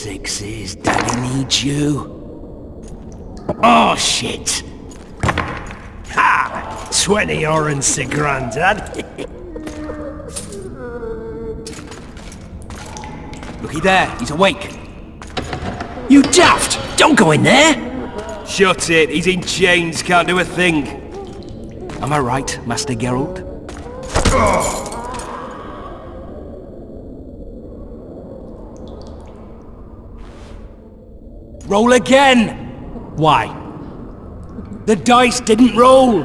sixes, Daddy needs you. Oh, shit! Ha! 20 orange to Grandad. Looky there, he's awake. You daft! Don't go in there! Shut it, he's in chains, can't do a thing. Am I right, Master Geralt? Roll again! Why? The dice didn't roll!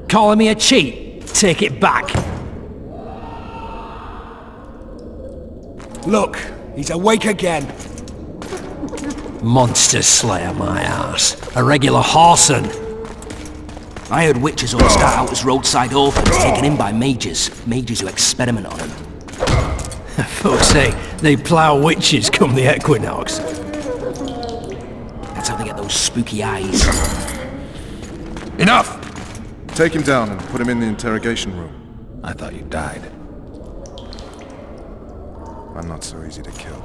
Calling me a cheat? Take it back. Look, he's awake again. Monster slayer, my ass. A regular whoreson. I heard witches all start out as roadside orphans taken in by mages. Mages who experiment on them. Folks say they plough witches come the equinox. That's how they get those spooky eyes. Enough! Take him down and put him in the interrogation room. I thought you died. I'm not so easy to kill.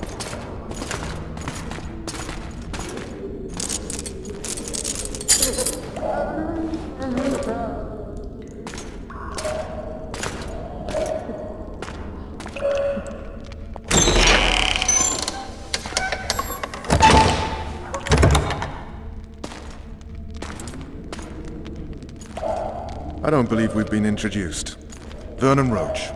I don't believe we've been introduced. Vernon Roach.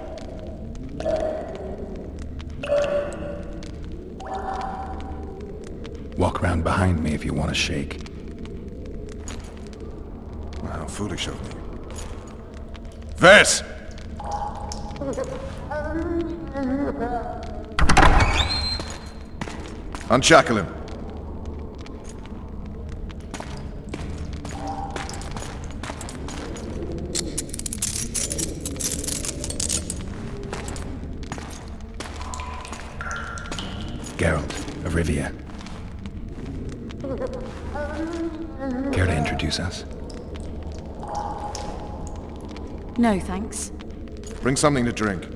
Walk around behind me if you want to shake. How foolish of me. Vers! Unshackle him. Geralt of Rivia. Care to introduce us? No, thanks. Bring something to drink.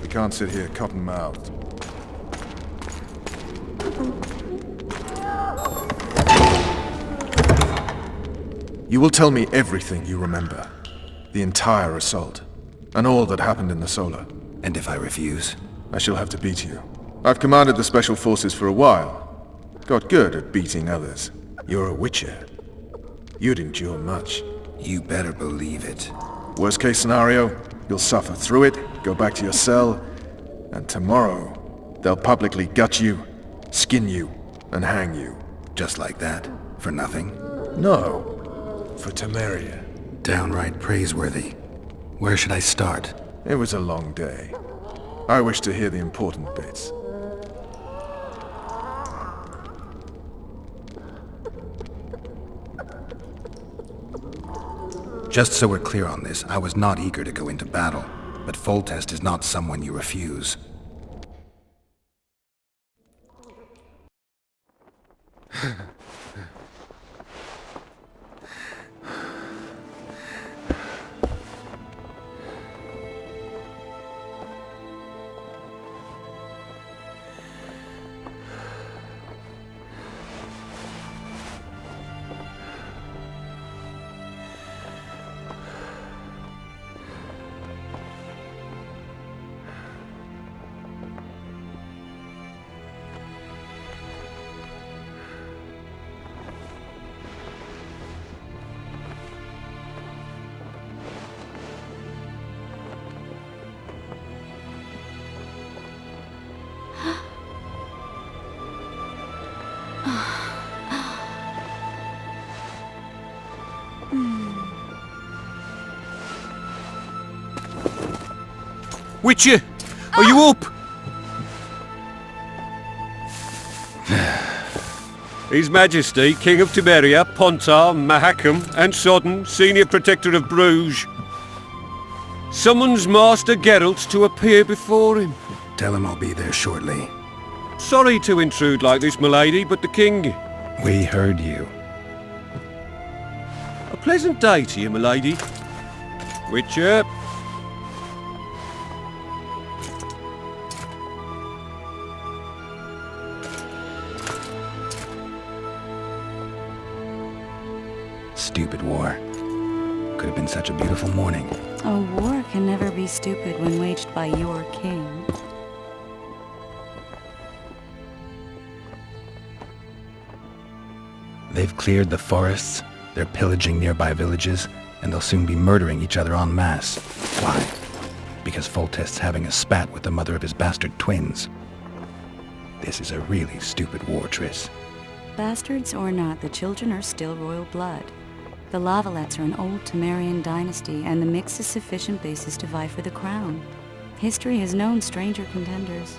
We can't sit here cotton-mouthed. You will tell me everything you remember. The entire assault. And all that happened in the Solar. And if I refuse? I shall have to beat you. I've commanded the Special Forces for a while. Got good at beating others. You're a witcher. You'd endure much. You better believe it. Worst case scenario, you'll suffer through it, go back to your cell, and tomorrow, they'll publicly gut you, skin you, and hang you. Just like that? For nothing? No. For Temeria. Downright praiseworthy. Where should I start? It was a long day. I wish to hear the important bits. Just so we're clear on this, I was not eager to go into battle, but Foltest is not someone you refuse. Witcher, are you up? His Majesty, King of Temeria, Pontar, Mahakam, and Sodden, Senior Protector of Bruges, summons Master Geralt to appear before him. Tell him I'll be there shortly. Sorry to intrude like this, milady, but the King... We heard you. A pleasant day to you, milady. Witcher. Stupid war. Could have been such a beautiful morning. A war can never be stupid when waged by your king. They've cleared the forests, they're pillaging nearby villages, and they'll soon be murdering each other en masse. Why? Because Foltest's having a spat with the mother of his bastard twins. This is a really stupid war, Triss. Bastards or not, the children are still royal blood. The La Valettes are an old Temerian dynasty, and the mix is sufficient basis to vie for the crown. History has known stranger contenders.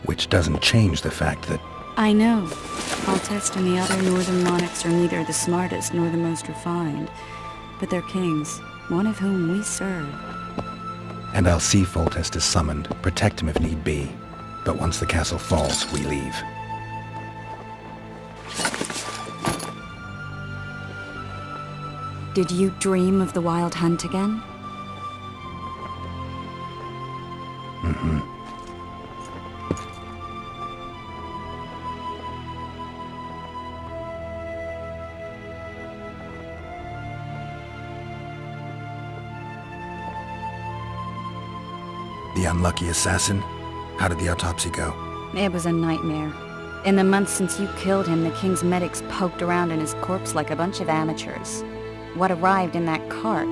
Which doesn't change the fact that... I know. Foltest and the other northern monarchs are neither the smartest nor the most refined, but they're kings, one of whom we serve. And I'll see Foltest is summoned, protect him if need be. But once the castle falls, we leave. Did you dream of the wild hunt again? Mm-hmm. The unlucky assassin? How did the autopsy go? It was a nightmare. In the months since you killed him, the king's medics poked around in his corpse like a bunch of amateurs. What arrived in that cart?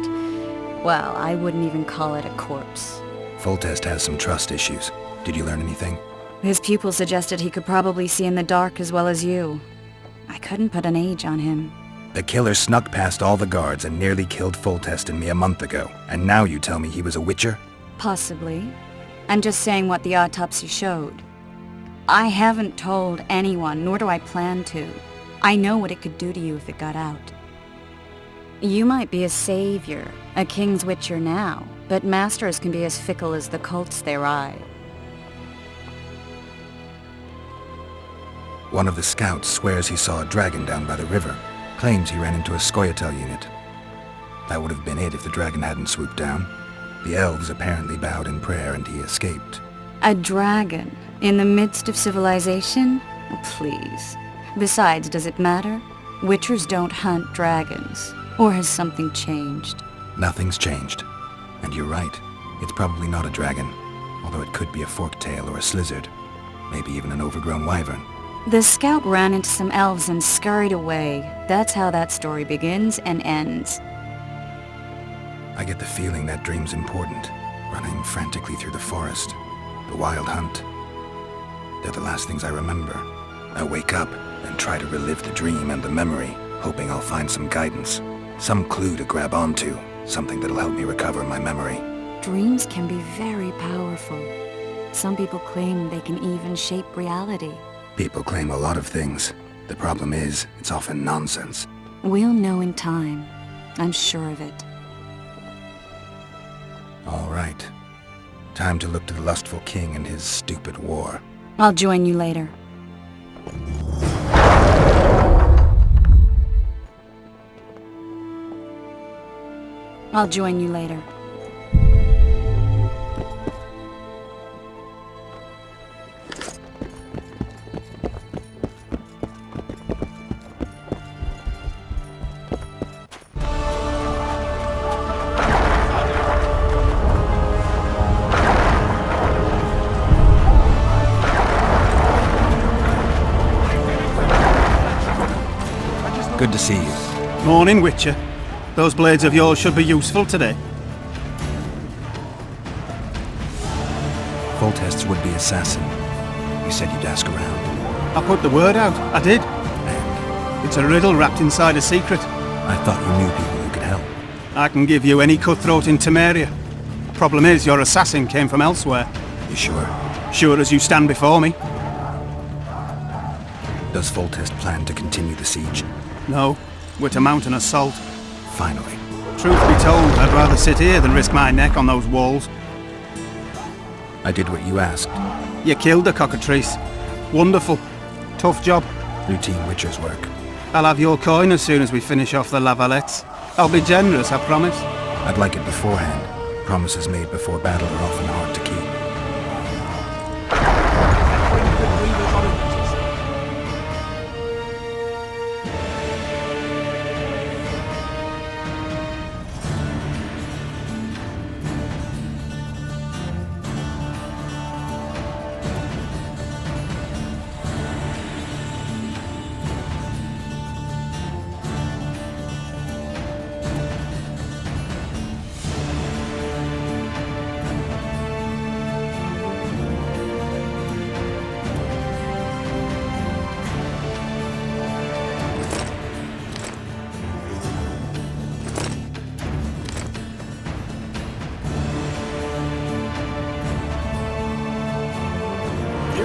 Well, I wouldn't even call it a corpse. Foltest has some trust issues. Did you learn anything? His pupil suggested he could probably see in the dark as well as you. I couldn't put an age on him. The killer snuck past all the guards and nearly killed Foltest and me a month ago. And now you tell me he was a witcher? Possibly. I'm just saying what the autopsy showed. I haven't told anyone, nor do I plan to. I know what it could do to you if it got out. You might be a savior, a king's witcher now, but masters can be as fickle as the cults they ride. One of the scouts swears he saw a dragon down by the river. Claims he ran into a Scoia'tael unit. That would have been it if the dragon hadn't swooped down. The elves apparently bowed in prayer and he escaped. A dragon? In the midst of civilization? Please. Besides, does it matter? Witchers don't hunt dragons. Or has something changed? Nothing's changed. And you're right. It's probably not a dragon. Although it could be a forktail or a slizzard. Maybe even an overgrown wyvern. The scout ran into some elves and scurried away. That's how that story begins and ends. I get the feeling that dream's important. Running frantically through the forest. The wild hunt. They're the last things I remember. I wake up and try to relive the dream and the memory, hoping I'll find some guidance. Some clue to grab onto. Something that'll help me recover my memory. Dreams can be very powerful. Some people claim they can even shape reality. People claim a lot of things. The problem is, it's often nonsense. We'll know in time. I'm sure of it. All right. Time to look to the lustful king and his stupid war. I'll join you later. I'll join you later. Good to see you. Morning, Witcher. Those blades of yours should be useful today. Foltest's would-be assassin. You said you'd ask around. I put the word out. I did. And It's a riddle wrapped inside a secret. I thought you knew people who could help. I can give you any cutthroat in Temeria. Problem is, your assassin came from elsewhere. You sure? Sure as you stand before me. Does Foltest plan to continue the siege? No, we're to mount an assault. Finally. Truth be told, I'd rather sit here than risk my neck on those walls. I did what you asked. You killed the cockatrice. Wonderful. Tough job. Routine witcher's work. I'll have your coin as soon as we finish off the La Valettes. I'll be generous, I promise. I'd like it beforehand. Promises made before battle are often hard to keep.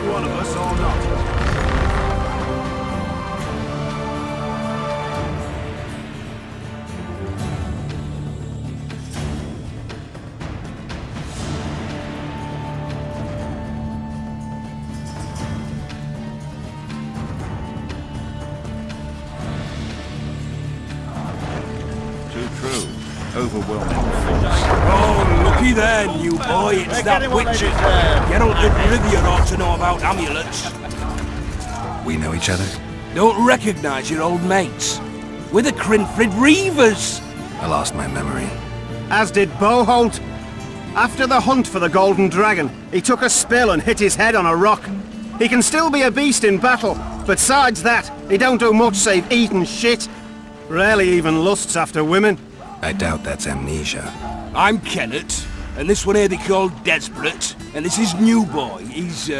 you one of us or not? True. Overwhelming. Oh, looky there, new boy. It's that witcher. Geralt of Rivia ought to know about amulets. We know each other? Don't recognize your old mates. We're the Crinfrid Reavers. I lost my memory. As did Boholt. After the hunt for the Golden Dragon, he took a spill and hit his head on a rock. He can still be a beast in battle, but besides that, he don't do much save eat and shit. Rarely even lusts after women. I doubt that's amnesia. I'm Kenneth, and this one here they call Desperate, and this is New Boy. He's,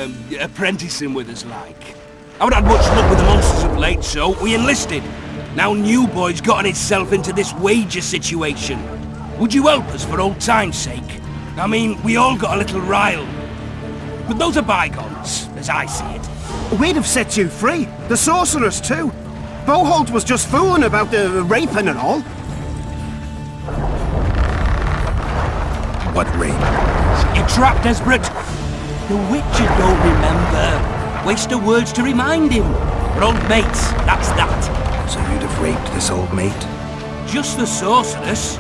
apprenticing with us, like. I haven't had much luck with the monsters of late, so we enlisted. Now New Boy's gotten himself into this wager situation. Would you help us for old time's sake? I mean, we all got a little rile. But those are bygones, as I see it. We'd have set you free. The sorceress too. Boholt was just fooling about the raping and all. What rape? You're trapped, Desperate. The Witcher don't remember. Waste of words to remind him. We're old mates, that's that. So you'd have raped this old mate? Just the sorceress.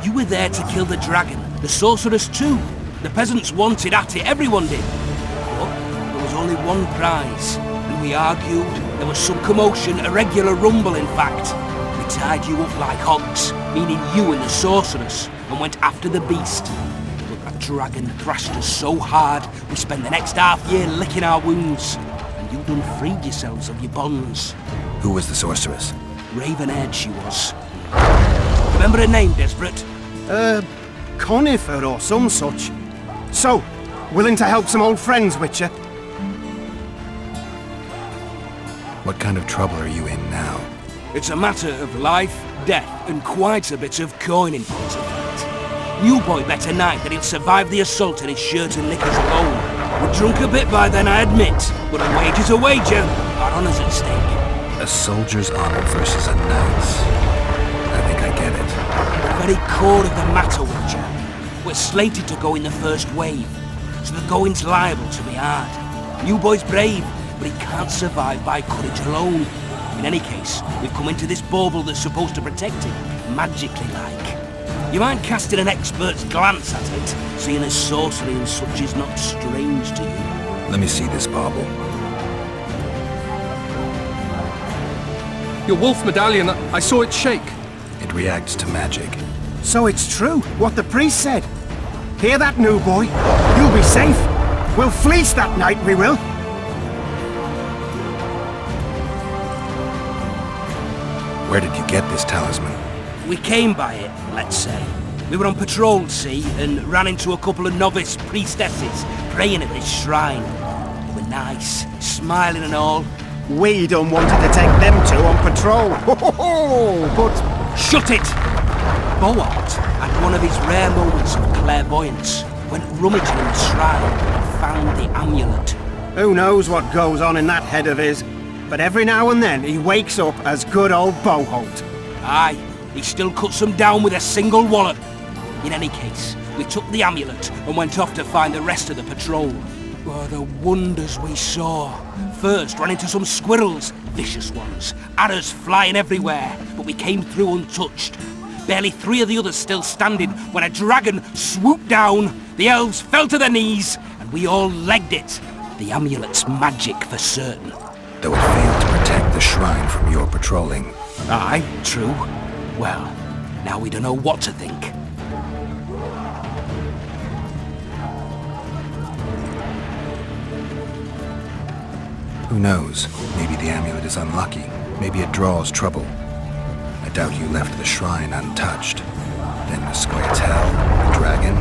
You were there to kill the dragon. The sorceress too. The peasants wanted at it, everyone did. But there was only one prize. And we argued. There was some commotion, a regular rumble in fact. We tied you up like hogs, meaning you and the sorceress, and went after the beast. But that dragon thrashed us so hard, we spent the next half-year licking our wounds. And you done freed yourselves of your bonds. Who was the sorceress? Raven-haired she was. Remember her name, Desperate? Conifer or some such. So, willing to help some old friends, Witcher? What kind of trouble are you in now? It's a matter of life, death, and quite a bit of coin in point of fact. New Boy bet tonight that he'll survive the assault in his shirt and knickers alone. We're drunk a bit by then, I admit, but a wager's a wager. Our honour's at stake. A soldier's honor versus a knight's. I think I get it. The very core of the matter, Witcher. We're slated to go in the first wave, so the going's liable to be hard. New Boy's brave, but he can't survive by courage alone. In any case, we've come into this bauble that's supposed to protect him, magically like. You mind casting an expert's glance at it, seeing as sorcery and such is not strange to you? Let me see this bauble. Your wolf medallion, I saw it shake. It reacts to magic. So it's true, what the priest said. Hear that, New Boy? You'll be safe. We'll fleece that night, we will. Where did you get this talisman? We came by it, let's say. We were on patrol, see, and ran into a couple of novice priestesses praying at this shrine. They were nice, smiling and all. We done wanted to take them two on patrol. But... Shut it! Boholt had one of his rare moments of clairvoyance, went rummaging in the shrine and found the amulet. Who knows what goes on in that head of his, but every now and then he wakes up as good old Boholt. Aye, he still cuts them down with a single wallop. In any case, we took the amulet and went off to find the rest of the patrol. Oh, the wonders we saw. First, ran into some squirrels, vicious ones, arrows flying everywhere, but we came through untouched. Barely 3 of the others still standing when a dragon swooped down, the elves fell to their knees, and we all legged it. The amulet's magic for certain. Though it failed to protect the shrine from your patrolling. Aye, true. Well, now we don't know what to think. Who knows? Maybe the amulet is unlucky. Maybe it draws trouble. I doubt you left the shrine untouched. Then the Squirtel, the dragon.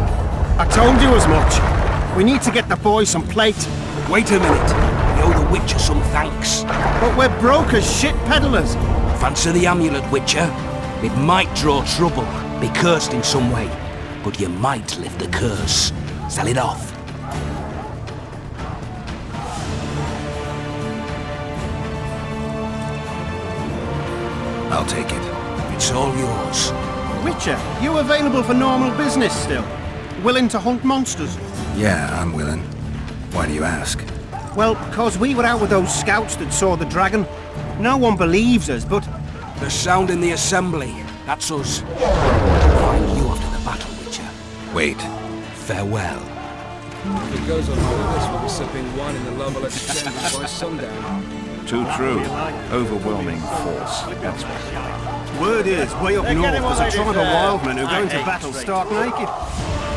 I told you as much. We need to get the boys some plate. Wait a minute. We owe the Witcher some thanks. But we're broke as shit peddlers. Fancy the amulet, Witcher. It might draw trouble, be cursed in some way, but you might lift the curse. Sell it off. I'll take it. It's all yours. Witcher, you available for normal business still? Willing to hunt monsters? Yeah, I'm willing. Why do you ask? Well, 'cause we were out with those scouts that saw the dragon. No one believes us, but... The sound in the assembly. That's us. I'll find you after the battle, Witcher. Wait. Farewell. If it goes on like this, we'll be sipping wine in the La Valette assembly by sundown. Too true. Overwhelming force. That's what. Word is, way up north, there's a tribe of wildmen who go into battle stark naked.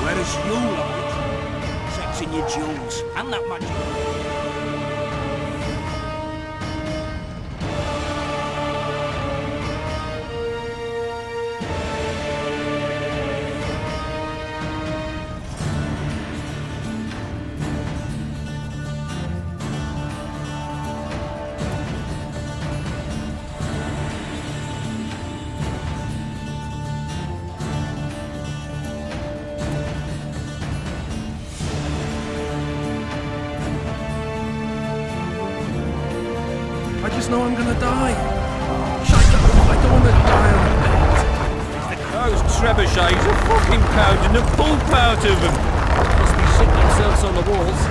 Whereas you, Witcher, sex in your jewels, and that magic... I just know I'm gonna die. I don't want to die on the bed. Those trebuchets are fucking pounding the pulp out of them. Must be shitting themselves on the walls.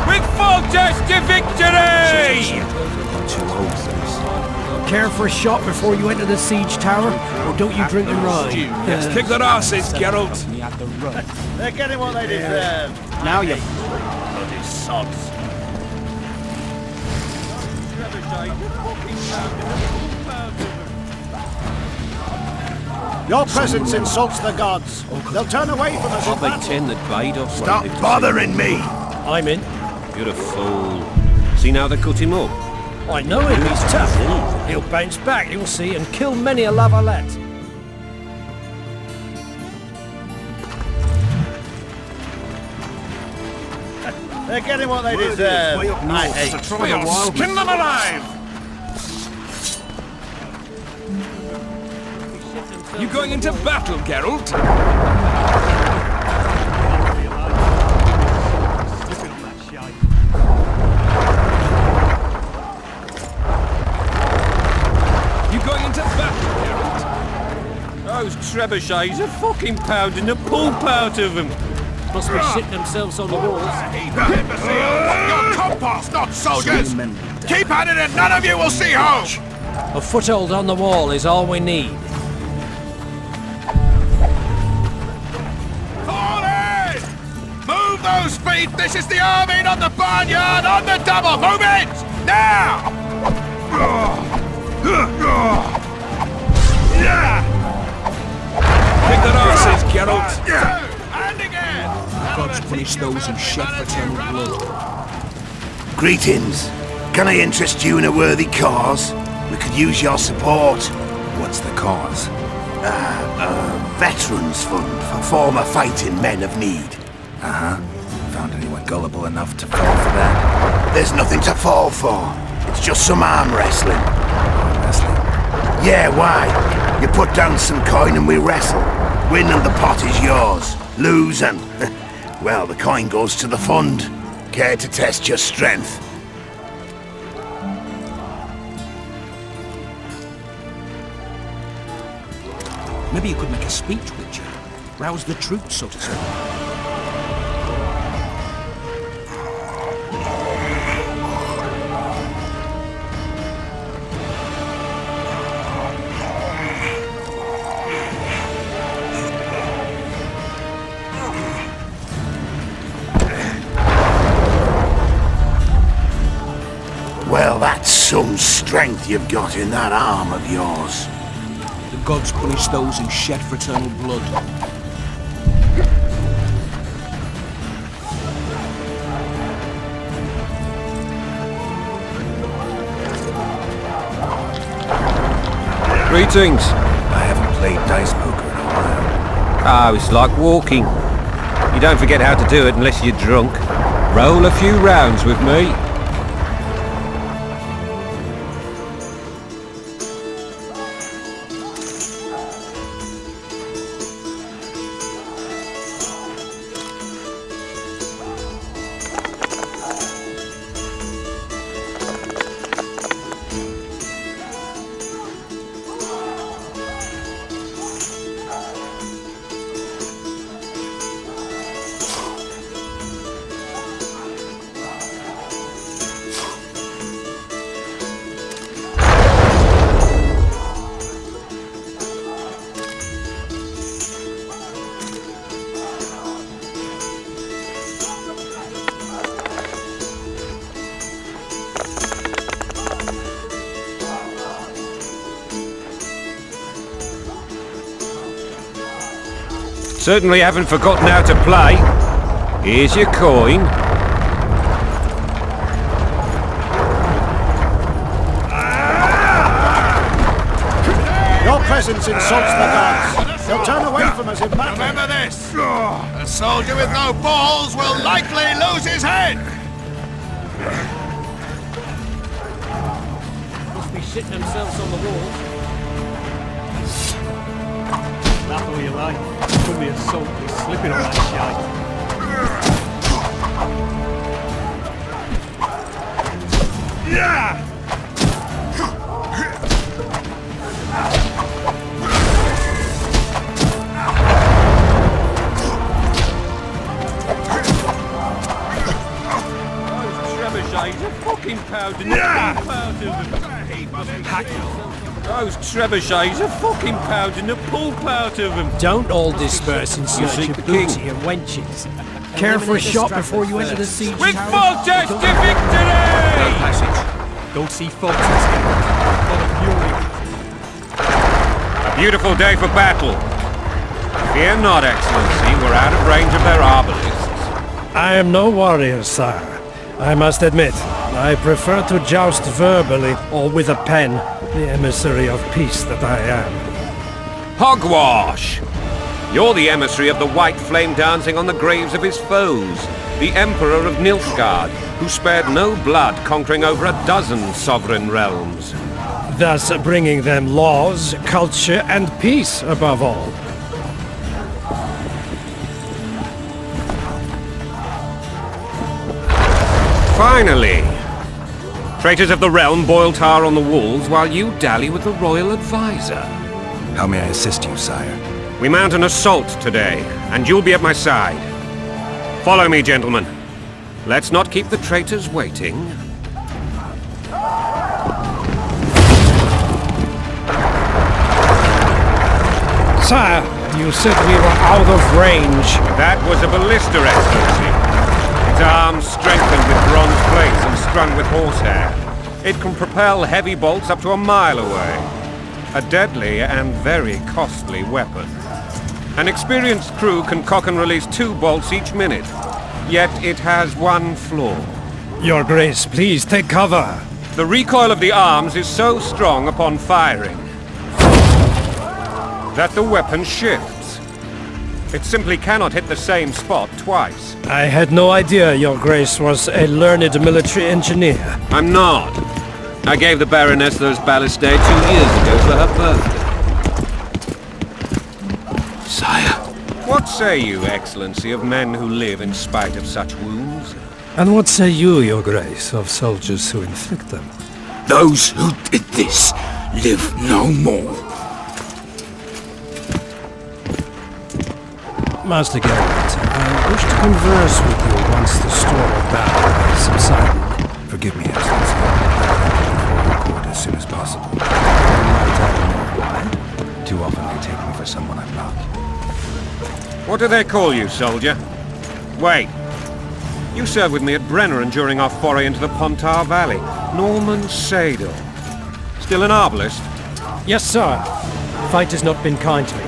With full test to victory! Care for a shot before you enter the siege tower? Or don't you drink and ride? Let's kick their asses, Geralt. They're getting what they deserve. Now you... Bloody sods. Your presence insults the gods. They'll turn away from us. They tend the bait off. Stop bothering me! I'm in. You're a fool. See now they cut him up? I know him, he's tough. He'll bounce back, you'll see, and kill many a La Valette. They're getting what they deserve. Way up north, there's a tribe of wildmen. Skin them alive! You going into battle, Geralt? You going into battle, Geralt? Those trebuchets are fucking pounding the pulp out of them. Must be shitting themselves on the walls. Your compass, not soldiers! Keep at it and none of you will see home! A foothold on the wall is all we need. Fall in! Move those feet! This is the army, not the barnyard! On the double! Move it! Now! Kick their asses, Geralt. And again! Gods punish those who shed fraternal blood. Greetings. Can I interest you in a worthy cause? We could use your support. What's the cause? Veterans Fund for former fighting men of need. Found anyone gullible enough to fall for that? There's nothing to fall for. It's just some arm wrestling. Arm wrestling? Yeah, why? You put down some coin and we wrestle. Win and the pot is yours. Lose and... well, the coin goes to the fund. Care to test your strength? Maybe you could make a speech, Witcher. Rouse the troops, so to speak. Well, that's some strength you've got in that arm of yours. The gods punish those who shed fraternal blood. Greetings. I haven't played dice poker in a while. Oh, it's like walking. You don't forget how to do it unless you're drunk. Roll a few rounds with me. Certainly haven't forgotten how to play. Here's your coin. Your presence insults the gods. They'll turn away from us in battle. Remember this! A soldier with no balls will likely lose his head! Must be shitting themselves on the walls. Laugh all you like. From the assault, he's slipping on that shite. Yeah! Fucking pounding the pulp out of them. Those trebuchets are fucking pounding the pulp out of them. Don't all disperse in search seek of the king. booty and wenches. Care for a shot before you enter the siege With tower? full test to victory! Passage. Go see folks. A beautiful day for battle. Fear not, Excellency, we're out of range of their obelisks. I am no warrior, sire. I must admit, I prefer to joust verbally or with a pen, the emissary of peace that I am. Hogwash! You're the emissary of the white flame dancing on the graves of his foes, the Emperor of Nilfgaard, who spared no blood conquering over a dozen sovereign realms. Thus bringing them laws, culture, and peace above all. Finally! Traitors of the realm boil tar on the walls while you dally with the royal advisor. How may I assist you, sire? We mount an assault today, and you'll be at my side. Follow me, gentlemen. Let's not keep the traitors waiting. Sire, you said we were out of range. That was a ballista, Excellency. Its arms strengthened with bronze plates and strung with horsehair. It can propel heavy bolts up to a mile away. A deadly and very costly weapon. An experienced crew can cock and release 2 bolts each minute. Yet it has one flaw. Your Grace, please take cover. The recoil of the arms is so strong upon firing that the weapon shifts. It simply cannot hit the same spot twice. I had no idea Your Grace was a learned military engineer. I'm not. I gave the Baroness those ballistae 2 years ago for her birthday. Sire. What say you, Excellency, of men who live in spite of such wounds? And what say you, Your Grace, of soldiers who inflict them? Those who did this live no more. Master Geralt, I wish to converse with you once the storm of battle has subsided. Forgive me, Excellency. I have to record as soon as possible. Why? Too often they take me for someone I'm not. What do they call you, soldier? Wait. You served with me at Brenneran during our foray into the Pontar Valley. Norman Sador. Still an arbalist? Yes, sir. Fate has not been kind to me.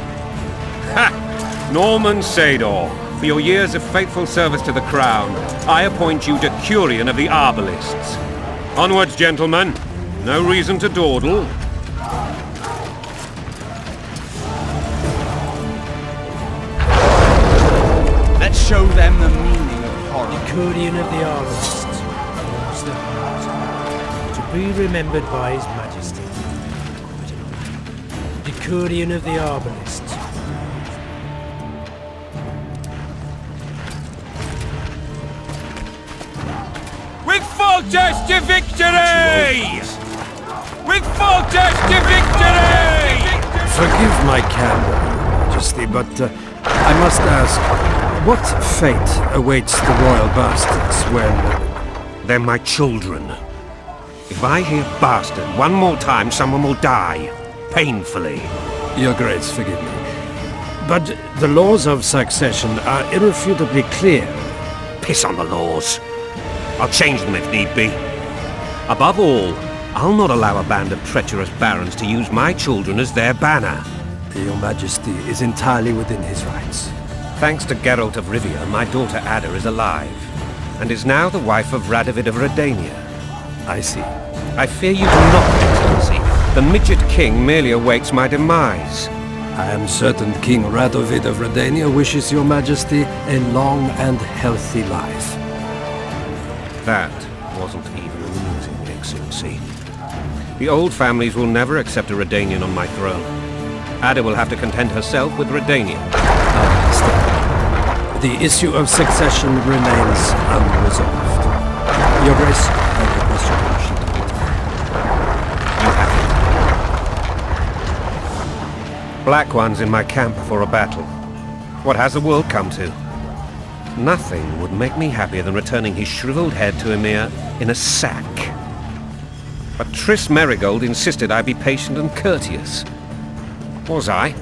Ha! Norman Sador, for your years of faithful service to the crown, I appoint you Decurion of the Arbalists. Onwards, gentlemen. No reason to dawdle. Let's show them the meaning of horror. Decurion of the Arbalists. Holds the heart. To be remembered by His Majesty. Decurion of the Arbalists. With full test to victory! With full test to victory! Forgive my candor, Your Majesty, but I must ask, what fate awaits the royal bastards when... They're my children. If I hear bastard one more time, someone will die. Painfully. Your Grace, forgive me. But the laws of succession are irrefutably clear. Piss on the laws. I'll change them if need be. Above all, I'll not allow a band of treacherous barons to use my children as their banner. Your Majesty is entirely within his rights. Thanks to Geralt of Rivia, my daughter Ada is alive, and is now the wife of Radovid of Redania. I see. I fear you do not, Excellency. The midget king merely awaits my demise. I am certain King Radovid of Redania wishes your majesty a long and healthy life. That wasn't even amusing, Excellency. The old families will never accept a Redanian on my throne. Ada will have to content herself with Redania. I understand. The issue of succession remains unresolved. Your Grace, I request your permission to leave. You have it. Black ones in my camp before a battle. What has the world come to? Nothing would make me happier than returning his shriveled head to Emir in a sack. But Triss Merigold insisted I be patient and courteous. Was I?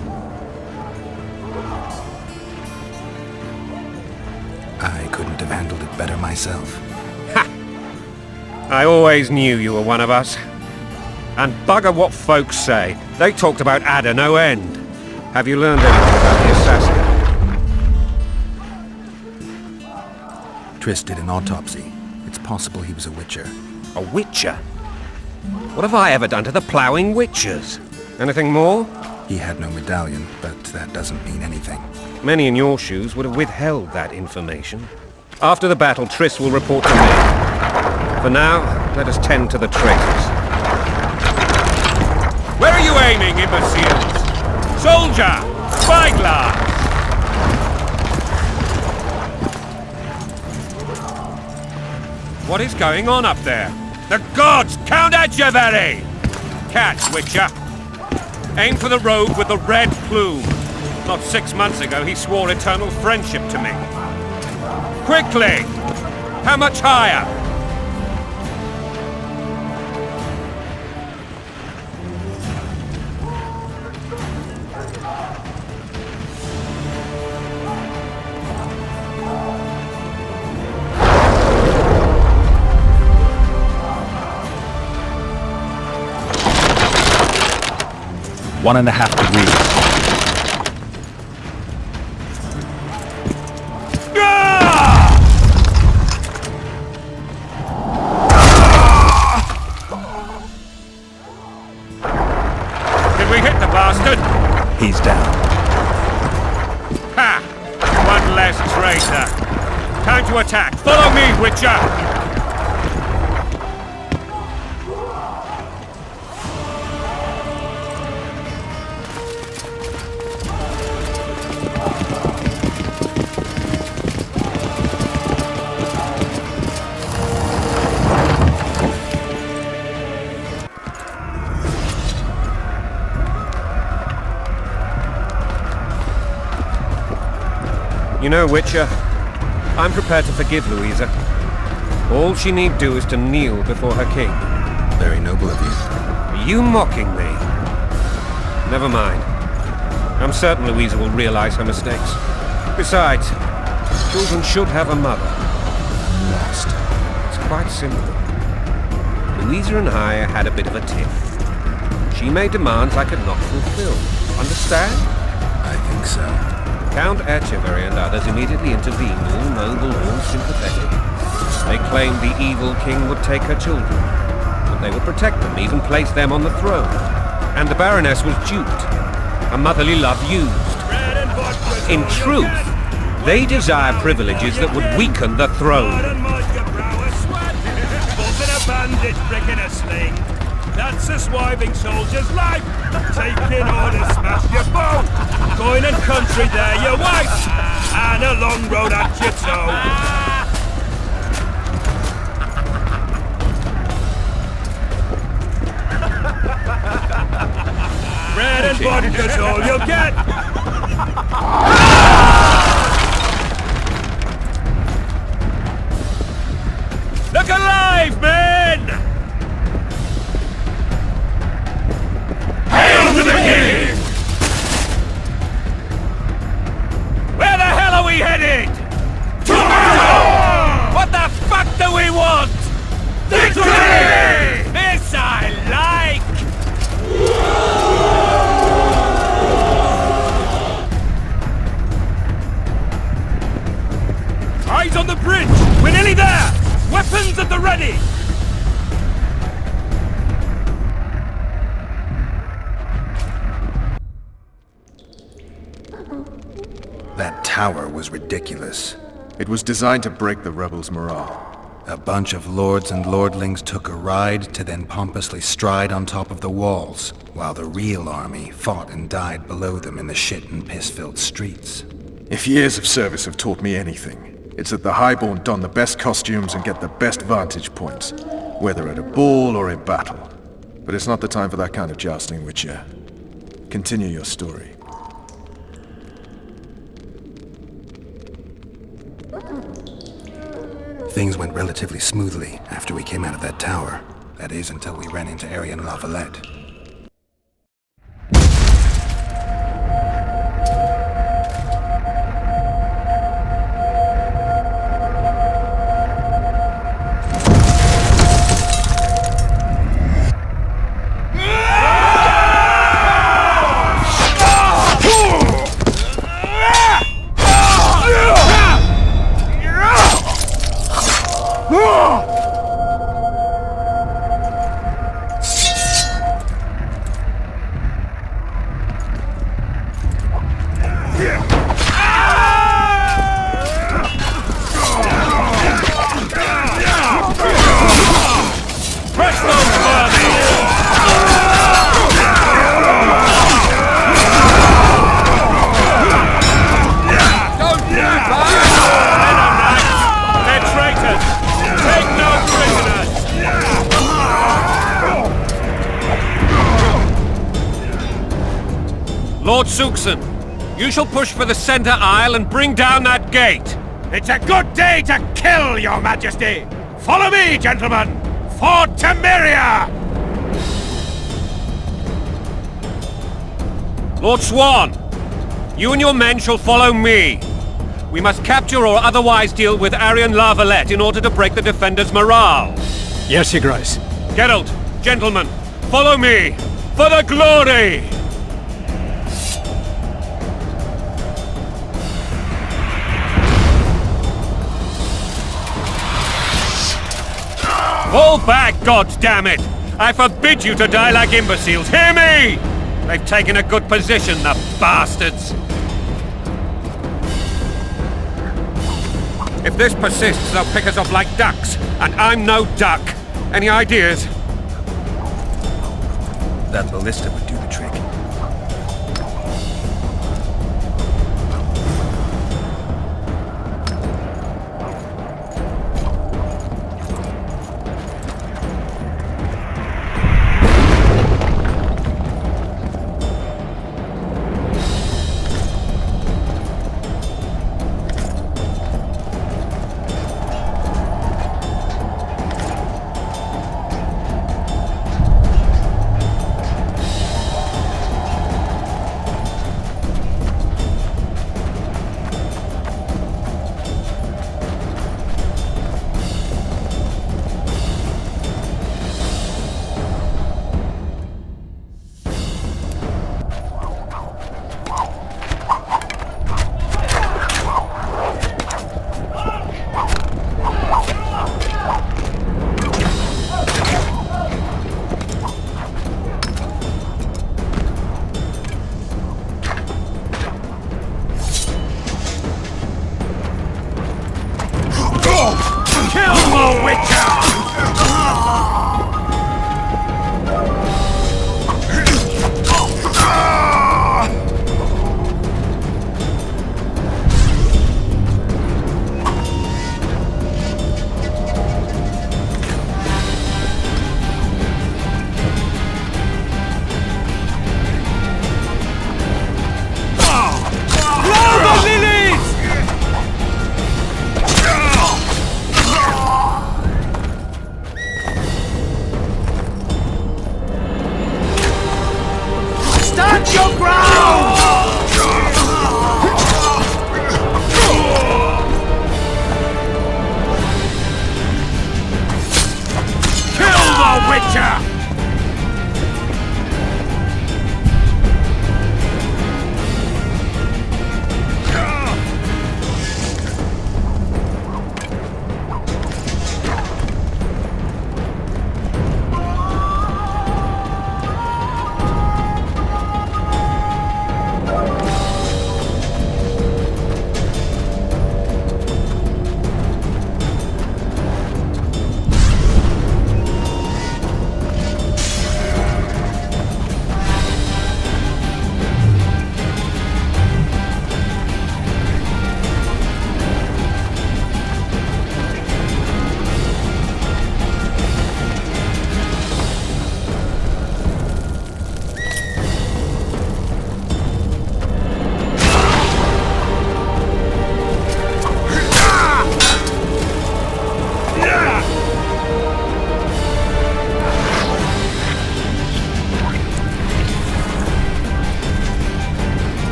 I couldn't have handled it better myself. Ha! I always knew you were one of us. And bugger what folks say. They talked about Ada no end. Have you learned anything about the assassin? Triss did an autopsy. It's possible he was a witcher. A witcher? What have I ever done to the ploughing witchers? Anything more? He had no medallion, but that doesn't mean anything. Many in your shoes would have withheld that information. After the battle, Triss will report to me. For now, let us tend to the traitors. Where are you aiming, imbeciles? Soldier! Spyglass! What is going on up there? The gods! Count Adjavari! Catch, Witcher! Aim for the rogue with the red plume. Not 6 months ago, he swore eternal friendship to me. Quickly! How much higher? One and a half degrees. Did we hit the bastard? He's down. Ha! One less traitor. Time to attack. Follow me, Witcher! You know, Witcher, I'm prepared to forgive Louisa. All she need do is to kneel before her king. Very noble of you. Are you mocking me? Never mind. I'm certain Louisa will realize her mistakes. Besides, children should have a mother. I'm lost. It's quite simple. Louisa and I had a bit of a tiff. She made demands I could not fulfill. Understand? I think so. Count Etcheverry and others immediately intervened, all noble, all sympathetic. They claimed the evil king would take her children, but they would protect them, even place them on the throne. And the Baroness was duped, her motherly love used. In truth, they desire privileges that would weaken the throne. That's a swiving soldier's life. Taking orders, smash your bow. Going and country there, your wife. And a long road at your toe. Bread and vodka's all you'll get. Look alive, men! Hail to the king! Where the hell are we headed? To battle! What the fuck do we want? Victory! This I like! Eyes on the bridge! We're nearly there! Weapons at the ready! That tower was ridiculous. It was designed to break the rebels' morale. A bunch of lords and lordlings took a ride to then pompously stride on top of the walls, while the real army fought and died below them in the shit and piss-filled streets. If years of service have taught me anything, it's that the highborn don the best costumes and get the best vantage points, whether at a ball or in battle. But it's not the time for that kind of jousting, Witcher. Continue your story. Things went relatively smoothly after we came out of that tower. That is, until we ran into Aryan La Valette. Lord Suxon, you shall push for the center aisle and bring down that gate. It's a good day to kill, your majesty! Follow me, gentlemen! For Temeria! Lord Swan, you and your men shall follow me. We must capture or otherwise deal with Aryan La Valette in order to break the defenders' morale. Yes, Your Grace. Geralt, gentlemen, follow me! For the glory! Fall back, goddammit! I forbid you to die like imbeciles, hear me! They've taken a good position, the bastards! If this persists, they'll pick us off like ducks, and I'm no duck. Any ideas? That ballista would do the trick.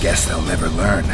Guess they'll never learn.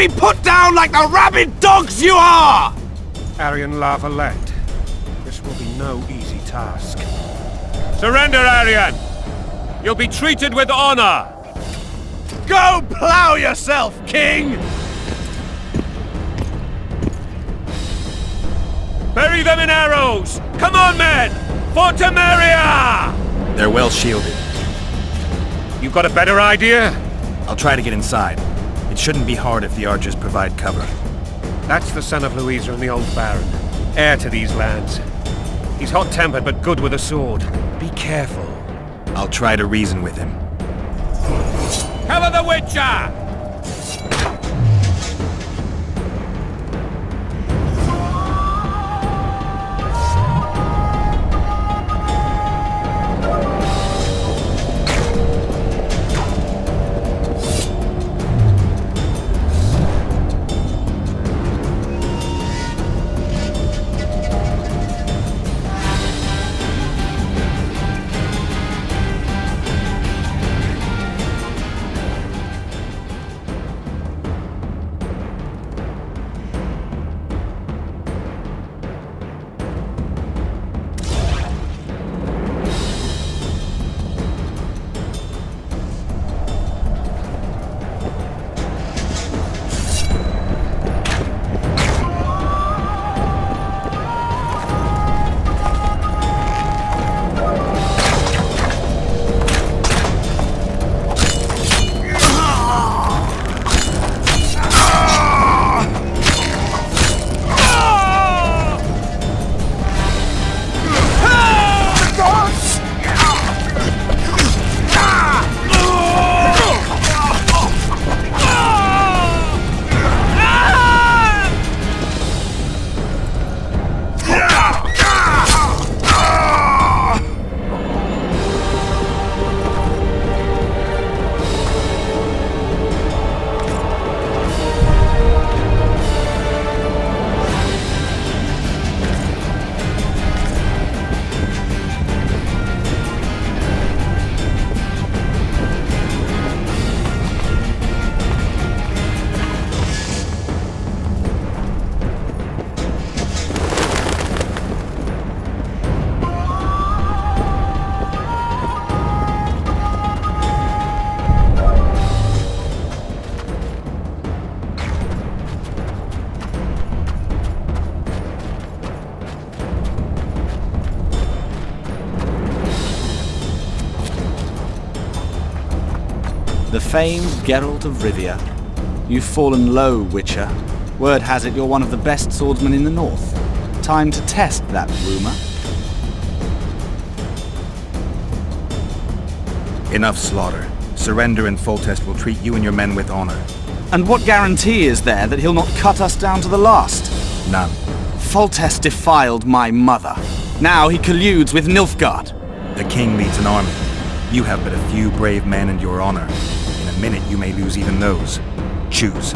be put down like the rabid dogs you are! Aryan La Valette, this will be no easy task. Surrender, Aryan! You'll be treated with honor! Go plow yourself, king! Bury them in arrows! Come on, men! For Temeria! They're well shielded. You got a better idea? I'll try to get inside. It shouldn't be hard if the archers provide cover. That's the son of Louisa and the old Baron, heir to these lands. He's hot-tempered but good with a sword. Be careful. I'll try to reason with him. Cover the Witcher! The famed Geralt of Rivia. You've fallen low, Witcher. Word has it you're one of the best swordsmen in the north. Time to test that rumor. Enough slaughter. Surrender and Foltest will treat you and your men with honor. And what guarantee is there that he'll not cut us down to the last? None. Foltest defiled my mother. Now he colludes with Nilfgaard. The king leads an army. You have but a few brave men and your honor. In a minute you may lose even those. Choose.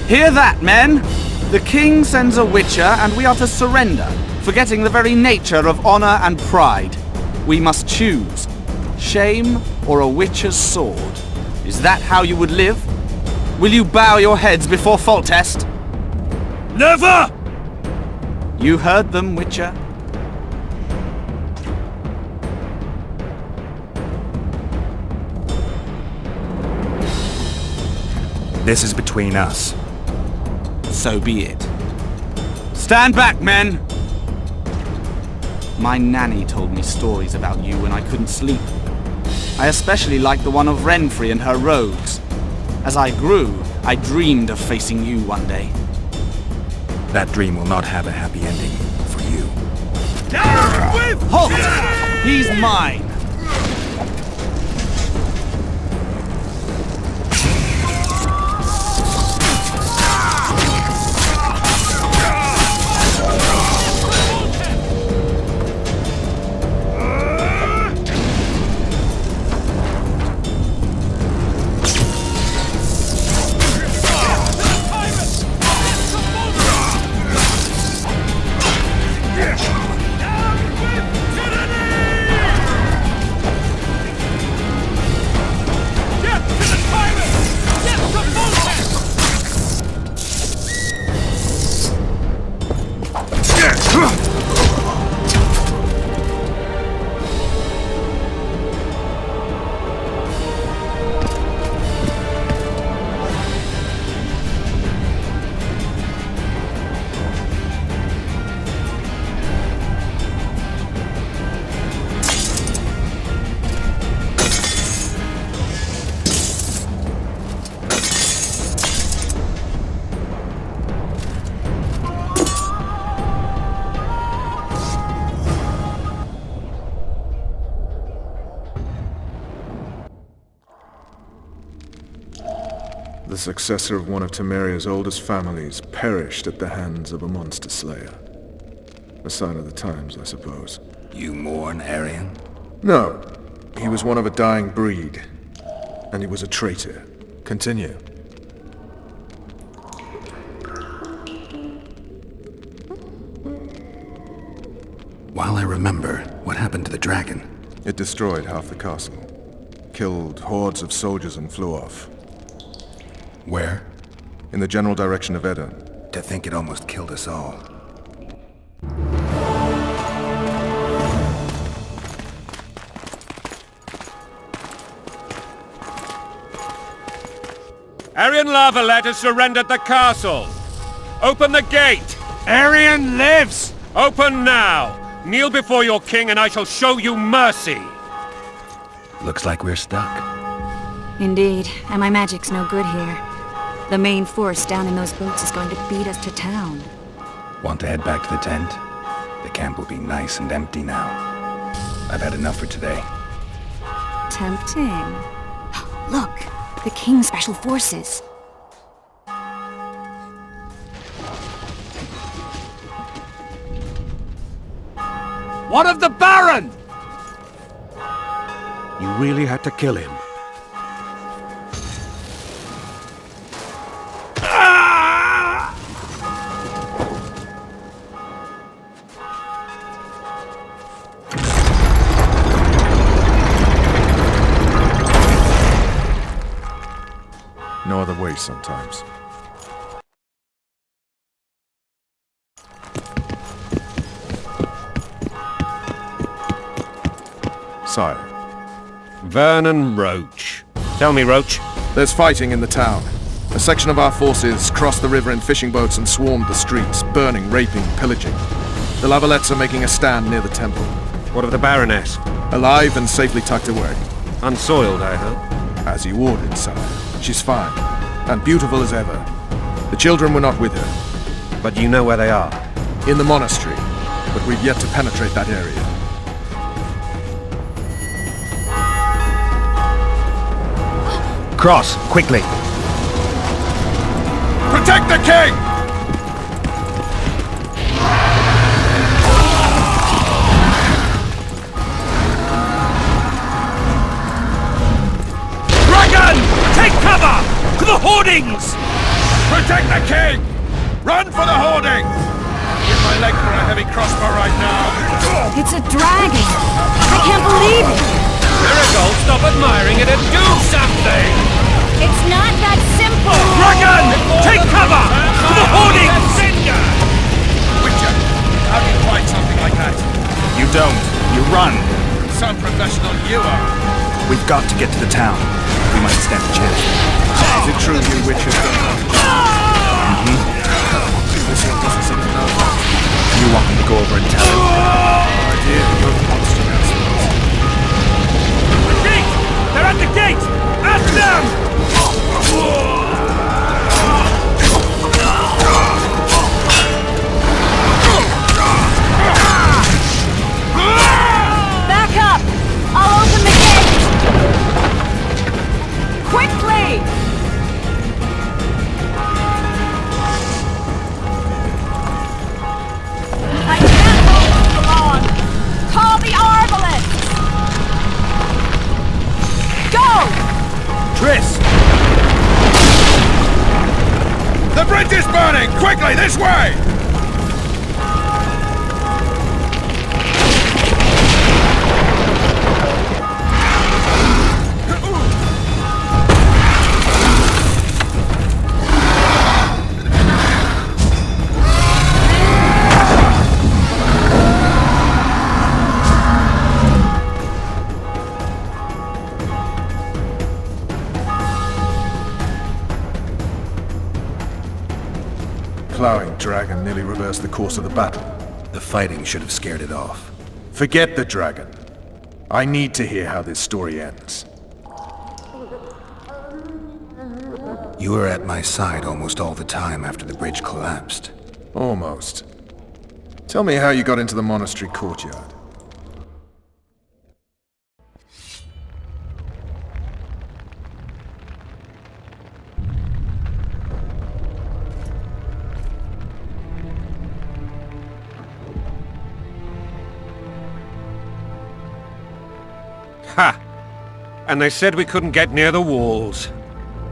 Hear that, men! The king sends a witcher and we are to surrender, forgetting the very nature of honor and pride. We must choose. Shame or a witcher's sword. Is that how you would live? Will you bow your heads before Foltest? Never! You heard them, Witcher. This is between us. So be it. Stand back, men! My nanny told me stories about you when I couldn't sleep. I especially liked the one of Renfrey and her rogues. As I grew, I dreamed of facing you one day. That dream will not have a happy ending for you. Halt! He's mine! successor of one of Temeria's oldest families, perished at the hands of a monster slayer. A sign of the times, I suppose. You mourn Aryan? No. He was one of a dying breed. And he was a traitor. Continue. While I remember, what happened to the dragon? It destroyed half the castle. Killed hordes of soldiers and flew off. Where? In the general direction of Edda. To think it almost killed us all. Aryan La Valette has surrendered the castle. Open the gate. Aryan lives! Open now. Kneel before your king and I shall show you mercy. Looks like we're stuck. Indeed, and my magic's no good here. The main force down in those boats is going to beat us to town. Want to head back to the tent? The camp will be nice and empty now. I've had enough for today. Tempting. Look, the King's Special Forces. What of the Baron? You really had to kill him. No other way sometimes. Sire. Vernon Roach. Tell me, Roach. There's fighting in the town. A section of our forces crossed the river in fishing boats and swarmed the streets, burning, raping, pillaging. The La Valettes are making a stand near the temple. What of the Baroness? Alive and safely tucked away. Unsoiled, I hope. As you ordered, sire. She's fine, and beautiful as ever. The children were not with her. But you know where they are? In the monastery, but we've yet to penetrate that area. Cross, quickly! Protect the king! Dragon! Take cover! To the hoardings! Protect the king! Run for the hoarding! Give my leg for a heavy crossbow right now. It's a dragon! I can't believe it! Miracle, stop admiring it and do something! It's not that simple! Dragon! Take cover! To the hoardings! Witcher, how do you fight something like that? You don't. You run. Some professional you are. We've got to get to the town. We might stand a chance. Is it true you witches don't know? This doesn't seem to know. You want me to go over and tell him? I did. You're the monster, I suppose. The gate! They're at the gate! At them! Back up! I'll open the gate! Quickly! I can't hold this for long! Call the arbalists! Go! Triss! The bridge is burning! Quickly, this way! Plowing dragon nearly reversed the course of the battle. The fighting should have scared it off. Forget the dragon. I need to hear how this story ends. You were at my side almost all the time after the bridge collapsed. Almost. Tell me how you got into the monastery courtyard. Ha! And they said we couldn't get near the walls.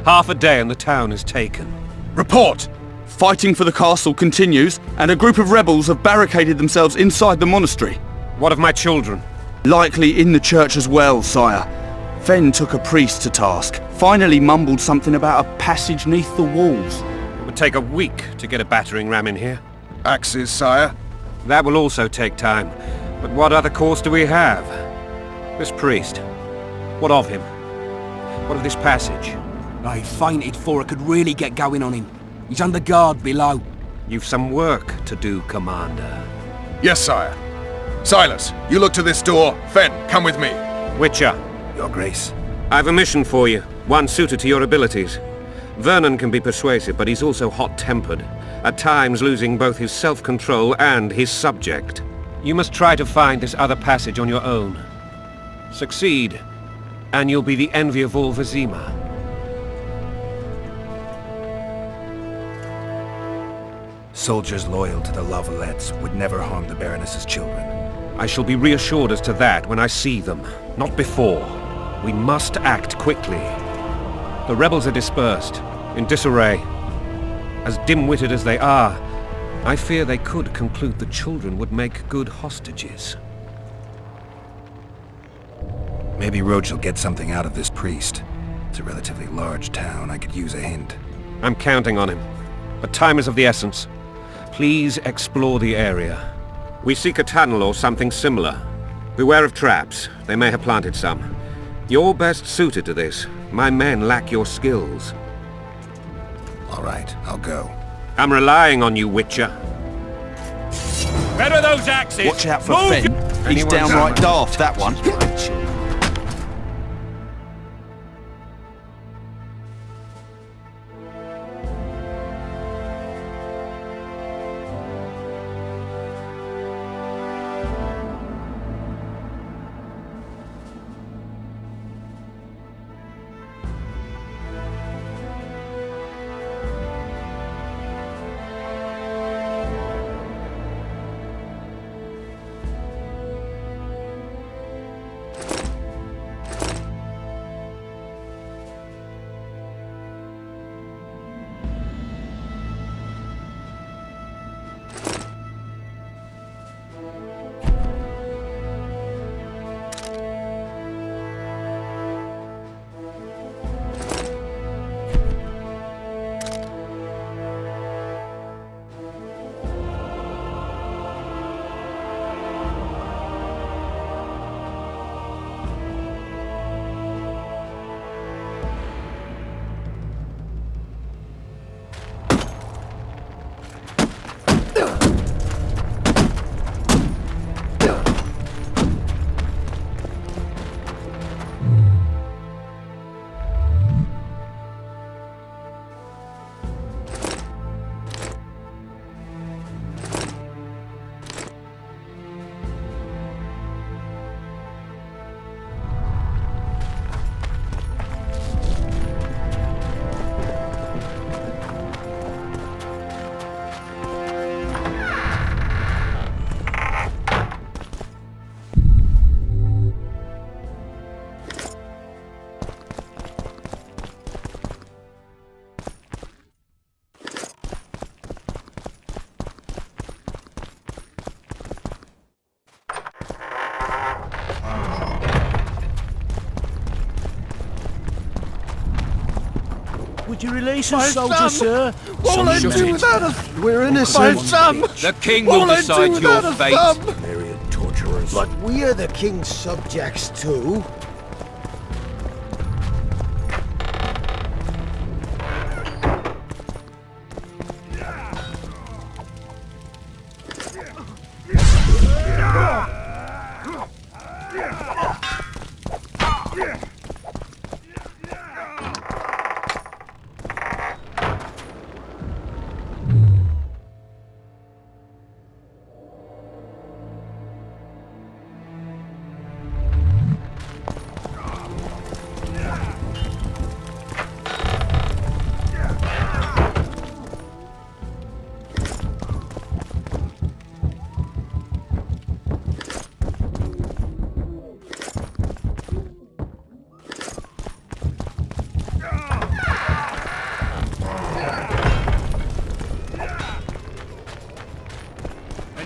Half a day and the town is taken. Report! Fighting for the castle continues, and a group of rebels have barricaded themselves inside the monastery. What of my children? Likely in the church as well, sire. Fen took a priest to task. Finally mumbled something about a passage neath the walls. It would take a week to get a battering ram in here. Axes, sire? That will also take time. But what other course do we have? This priest. What of him? What of this passage? I fainted before I could really get going on him. He's under guard below. You've some work to do, Commander. Yes, sire. Silas, you look to this door. Fen, come with me. Witcher. Your Grace. I've a mission for you, one suited to your abilities. Vernon can be persuasive, but he's also hot-tempered, at times losing both his self-control and his subject. You must try to find this other passage on your own. Succeed, and you'll be the envy of all Vizima. Soldiers loyal to the La Valettes would never harm the Baroness's children. I shall be reassured as to that when I see them, not before. We must act quickly. The rebels are dispersed, in disarray. As dim-witted as they are, I fear they could conclude the children would make good hostages. Maybe Roach will get something out of this priest. It's a relatively large town. I could use a hint. I'm counting on him, but time is of the essence. Please explore the area. We seek a tunnel or something similar. Beware of traps. They may have planted some. You're best suited to this. My men lack your skills. All right, I'll go. I'm relying on you, Witcher. Where are those axes? Watch out for Move Fen. He's Anyone downright daft, that one. Would you release us, soldier, sir? Won't I do without a... We're innocent. My thumb! The king will decide your fate. Myriad torturers. But we are the king's subjects too.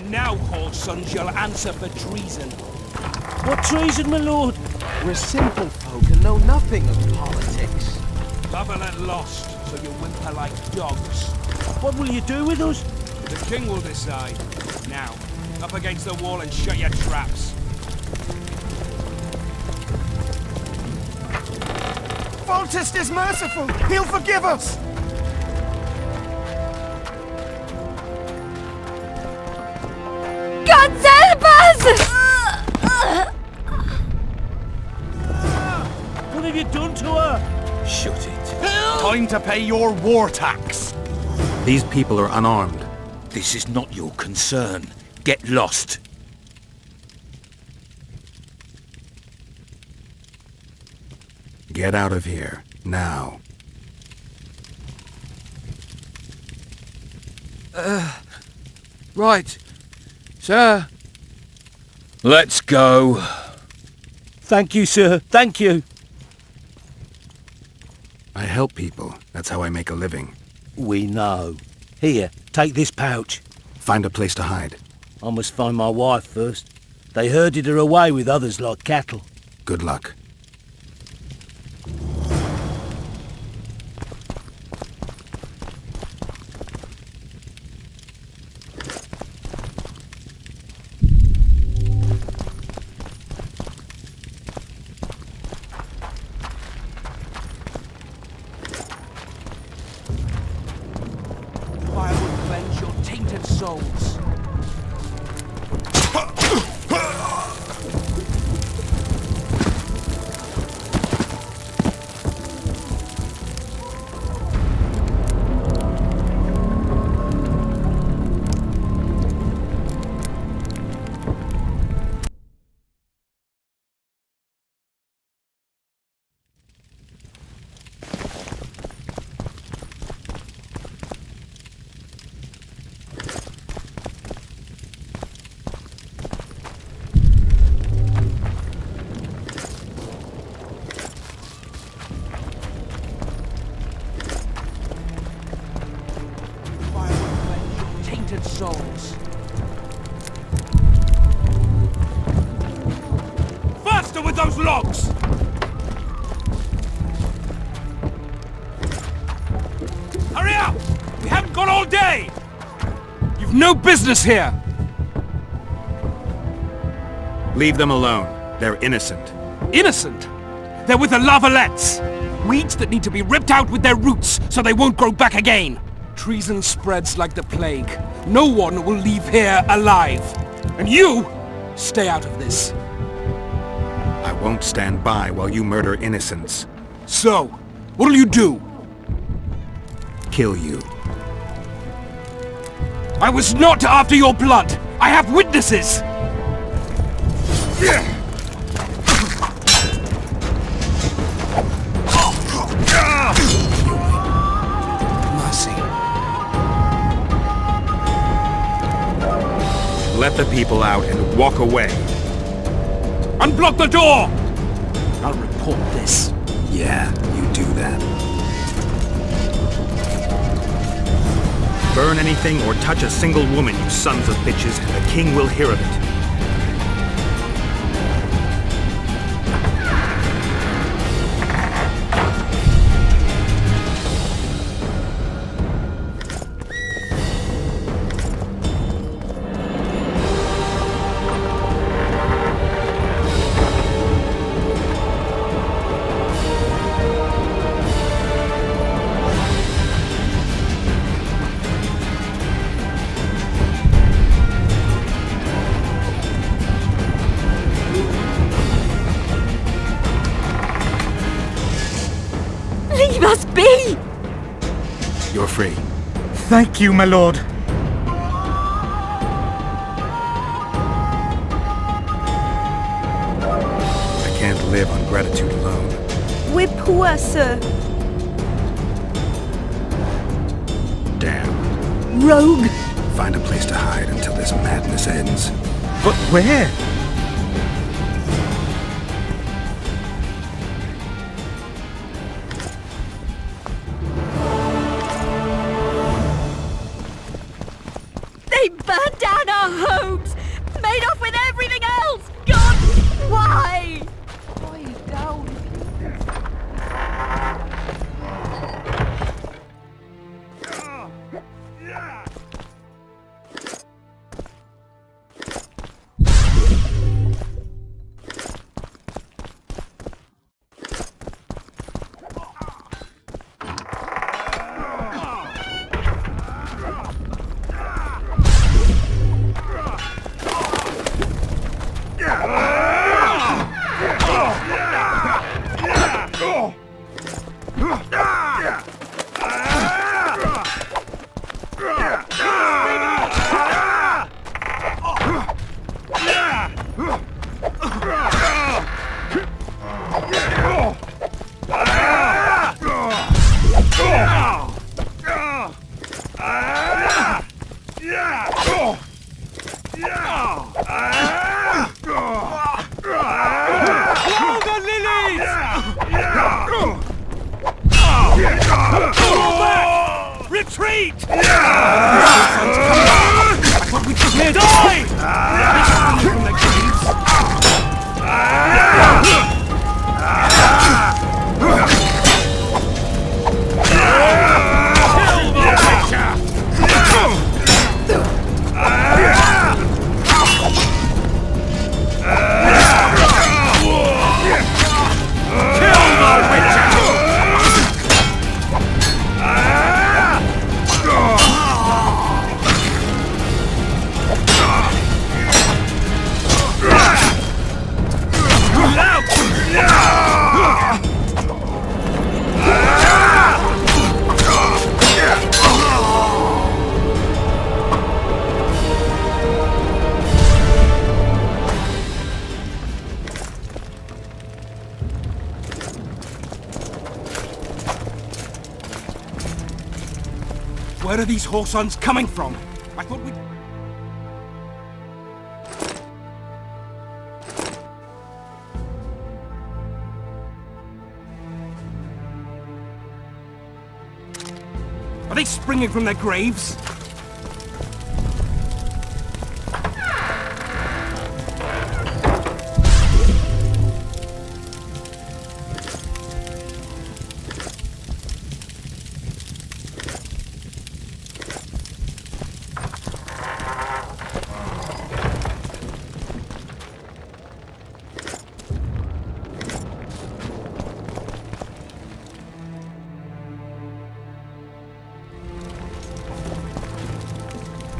And now, Hall sons, you'll answer for treason. What treason, my lord? We're simple folk and know nothing of politics. La Valette lost, so you whimper like dogs. What will you do with us? The king will decide. Now, up against the wall and shut your traps. Foltest is merciful. He'll forgive us. God help us! What have you done to her? Shut it. Time to pay your war tax. These people are unarmed. This is not your concern. Get lost. Get out of here, now. Right. Sir. Let's go. Thank you, sir. Thank you. I help people. That's how I make a living. We know. Here, take this pouch. Find a place to hide. I must find my wife first. They herded her away with others like cattle. Good luck. Fire will cleanse your tainted souls. Souls. Faster with those logs! Hurry up! We haven't got all day! You've no business here! Leave them alone. They're innocent. Innocent? They're with the La Valettes! Weeds that need to be ripped out with their roots so they won't grow back again! Treason spreads like the plague. No one will leave here alive. And you, stay out of this. I won't stand by while you murder innocents. So, what'll you do? Kill you. I was not after your blood. I have witnesses. Let the people out and walk away. Unblock the door! I'll report this. Yeah, you do that. Burn anything or touch a single woman, you sons of bitches, and the king will hear of it. Must be! You're free. Thank you, my lord. I can't live on gratitude alone. We're poor, sir. Damn. Rogue! Find a place to hide until this madness ends. But where? They burned down our home! the lilies! Fall back! Retreat! I thought we could die! From the caves. Where are these whoresons coming from? I thought we... Are they springing from their graves?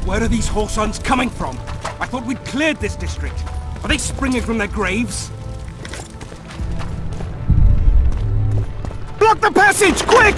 Where are these whoresons coming from? I thought we'd cleared this district. Are they springing from their graves? Block the passage, quick!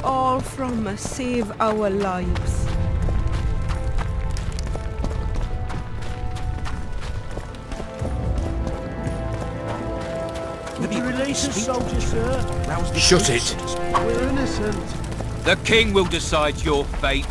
All from us, save our lives. Would you release us, soldier, sir? Shut it! We're innocent. The king will decide your fate.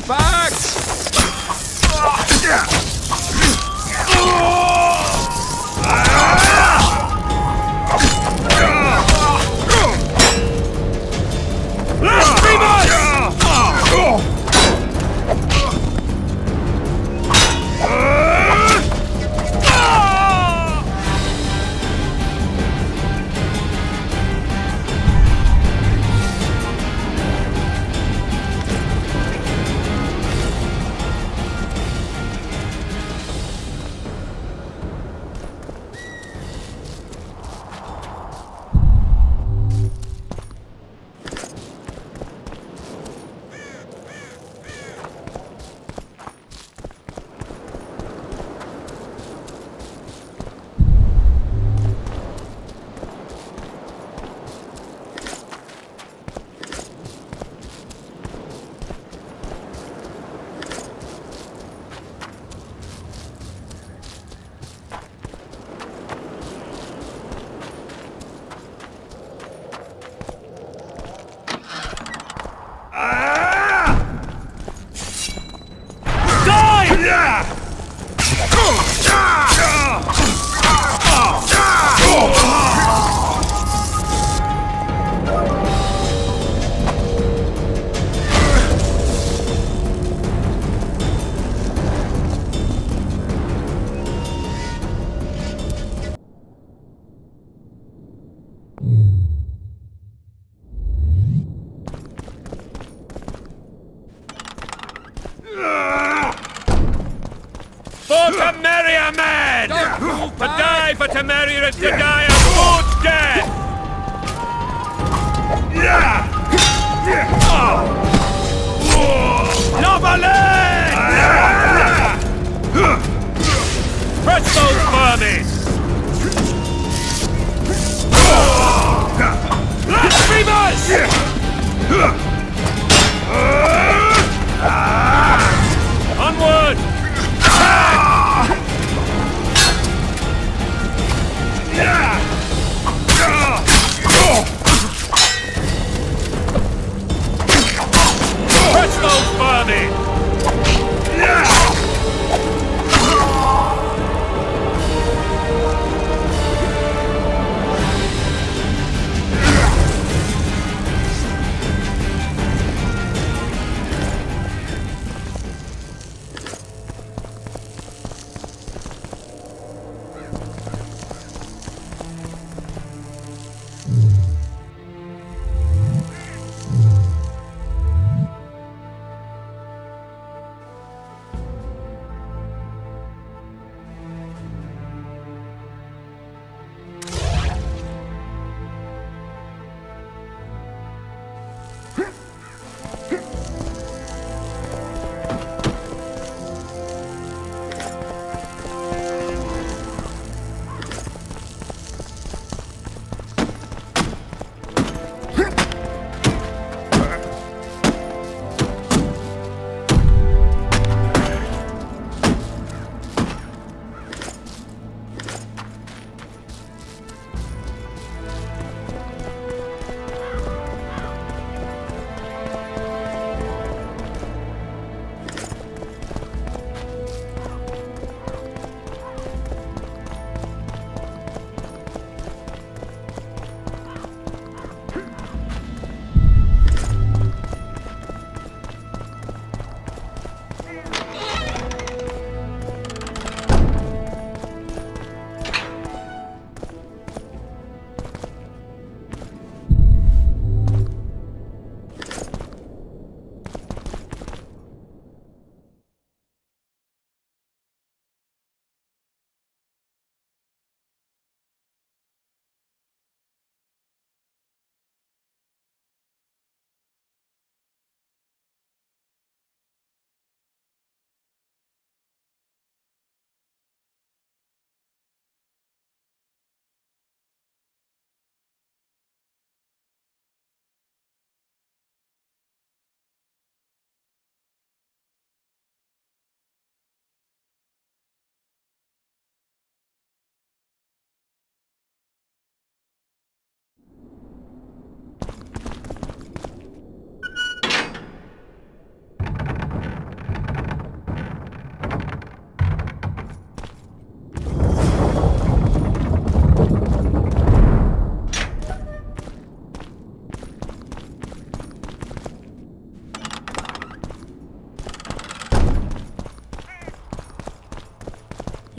back!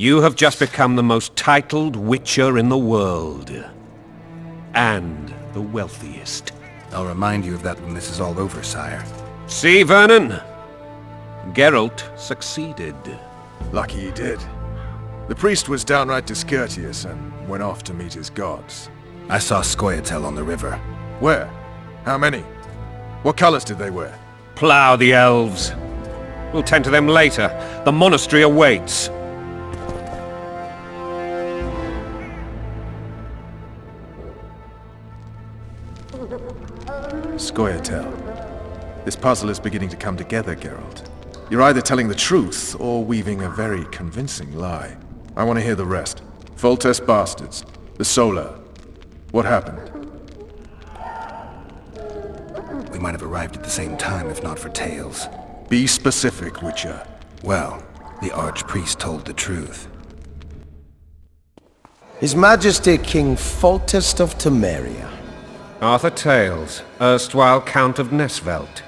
You have just become the most titled witcher in the world. And the wealthiest. I'll remind you of that when this is all over, sire. See, Vernon? Geralt succeeded. Lucky he did. The priest was downright discourteous and went off to meet his gods. I saw Scoia'tael on the river. Where? How many? What colors did they wear? Plough the elves. We'll tend to them later. The monastery awaits. Scoia'tael. This puzzle is beginning to come together, Geralt. You're either telling the truth or weaving a very convincing lie. I want to hear the rest. Foltest bastards. The Solar. What happened? We might have arrived at the same time if not for tales. Be specific, Witcher. Well, the Archpriest told the truth. His Majesty King Foltest of Temeria. Arthur Tales, erstwhile Count of Nesvelt.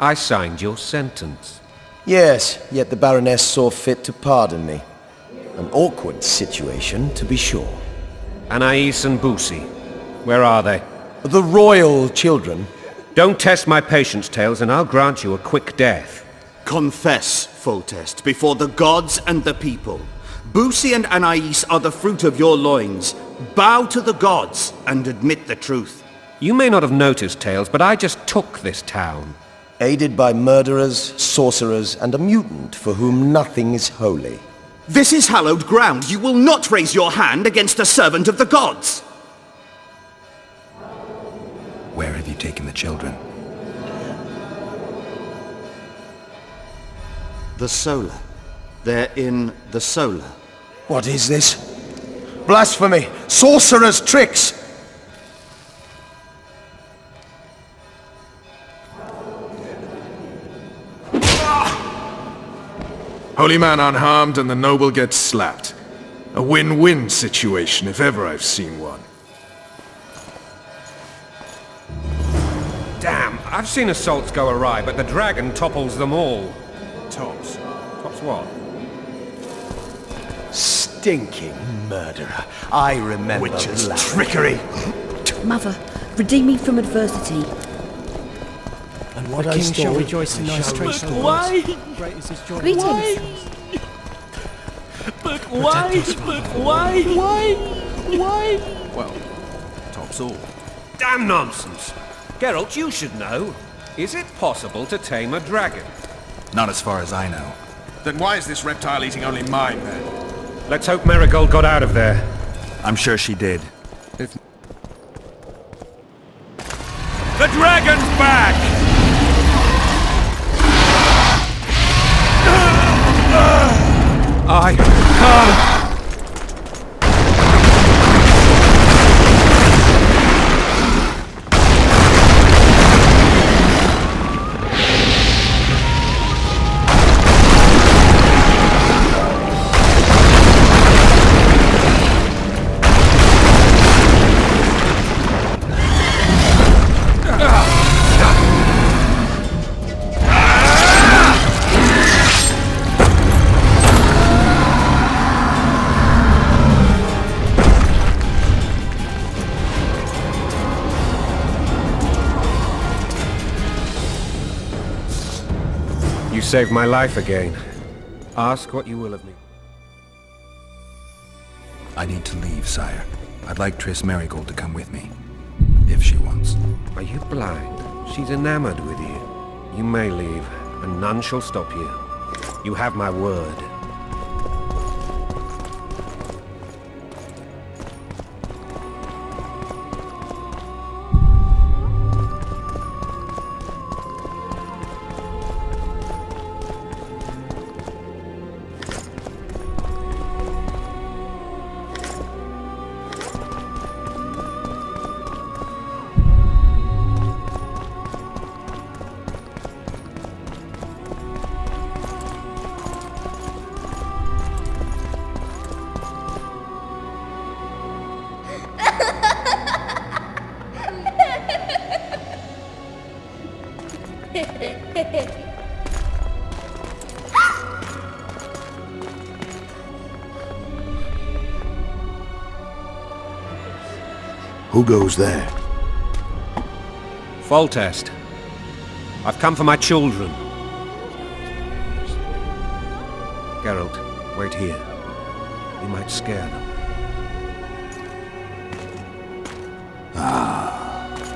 I signed your sentence. Yes, yet the Baroness saw fit to pardon me. An awkward situation, to be sure. Anais and Boussy, where are they? The royal children. Don't test my patience, Tales, and I'll grant you a quick death. Confess, Foltest, before the gods and the people. Boussy and Anais are the fruit of your loins. Bow to the gods and admit the truth. You may not have noticed, Tales, but I just took this town. Aided by murderers, sorcerers, and a mutant for whom nothing is holy. This is hallowed ground. You will not raise your hand against a servant of the gods. Where have you taken the children? The Solar. They're in the Solar. What is this? Blasphemy! Sorcerer's tricks! Holy man unharmed and the noble gets slapped. A win-win situation, if ever I've seen one. Damn, I've seen assaults go awry, but the dragon topples them all. Tops? Tops what? Stinking murderer. I remember Witch's Larry. trickery. Mother, redeem me from adversity. And what the king shall rejoice in thy strength. But why? Great is his joy. Greetings. But why? But why? Why? Well, tops all. Damn nonsense! Geralt, you should know. Is it possible to tame a dragon? Not as far as I know. Then why is this reptile eating only mine, then? Let's hope Marigold got out of there. I'm sure she did. The dragon's back! I can't... You saved my life again. Ask what you will of me. I need to leave, sire. I'd like Triss Marigold to come with me. If she wants. Are you blind? She's enamored with you. You may leave, and none shall stop you. You have my word. Who goes there? Foltest. I've come for my children. Geralt, wait here. You might scare them.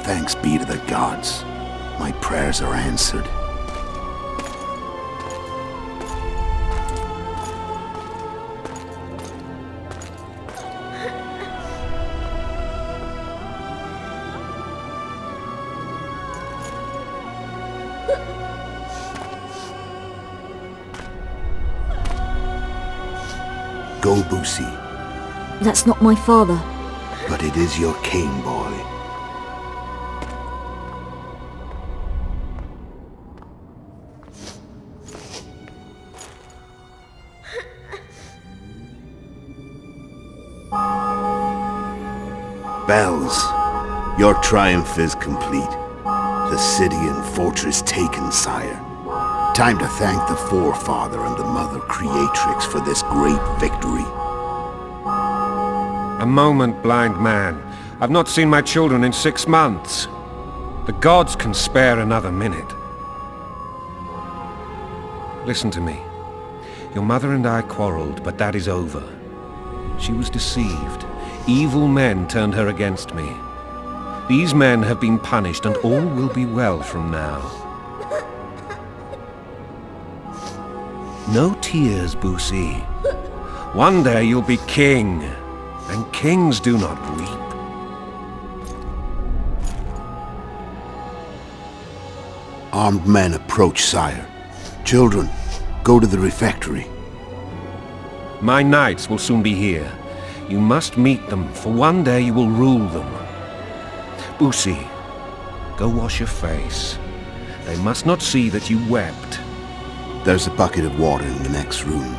Thanks be to the gods. My prayers are answered. Go, Boosie. That's not my father. But it is your king, boy. Bells, your triumph is complete. The city and fortress taken, sire. Time to thank the forefather and the mother creatrix for this great victory. A moment, blind man. I've not seen my children in 6 months. The gods can spare another minute. Listen to me. Your mother and I quarreled, but that is over. She was deceived. Evil men turned her against me. These men have been punished, and all will be well from now. No tears, Boosie. One day you'll be king, and kings do not weep. Armed men approach, sire. Children, go to the refectory. My knights will soon be here. You must meet them, for one day you will rule them. Boosie, go wash your face. They must not see that you wept. There's a bucket of water in the next room.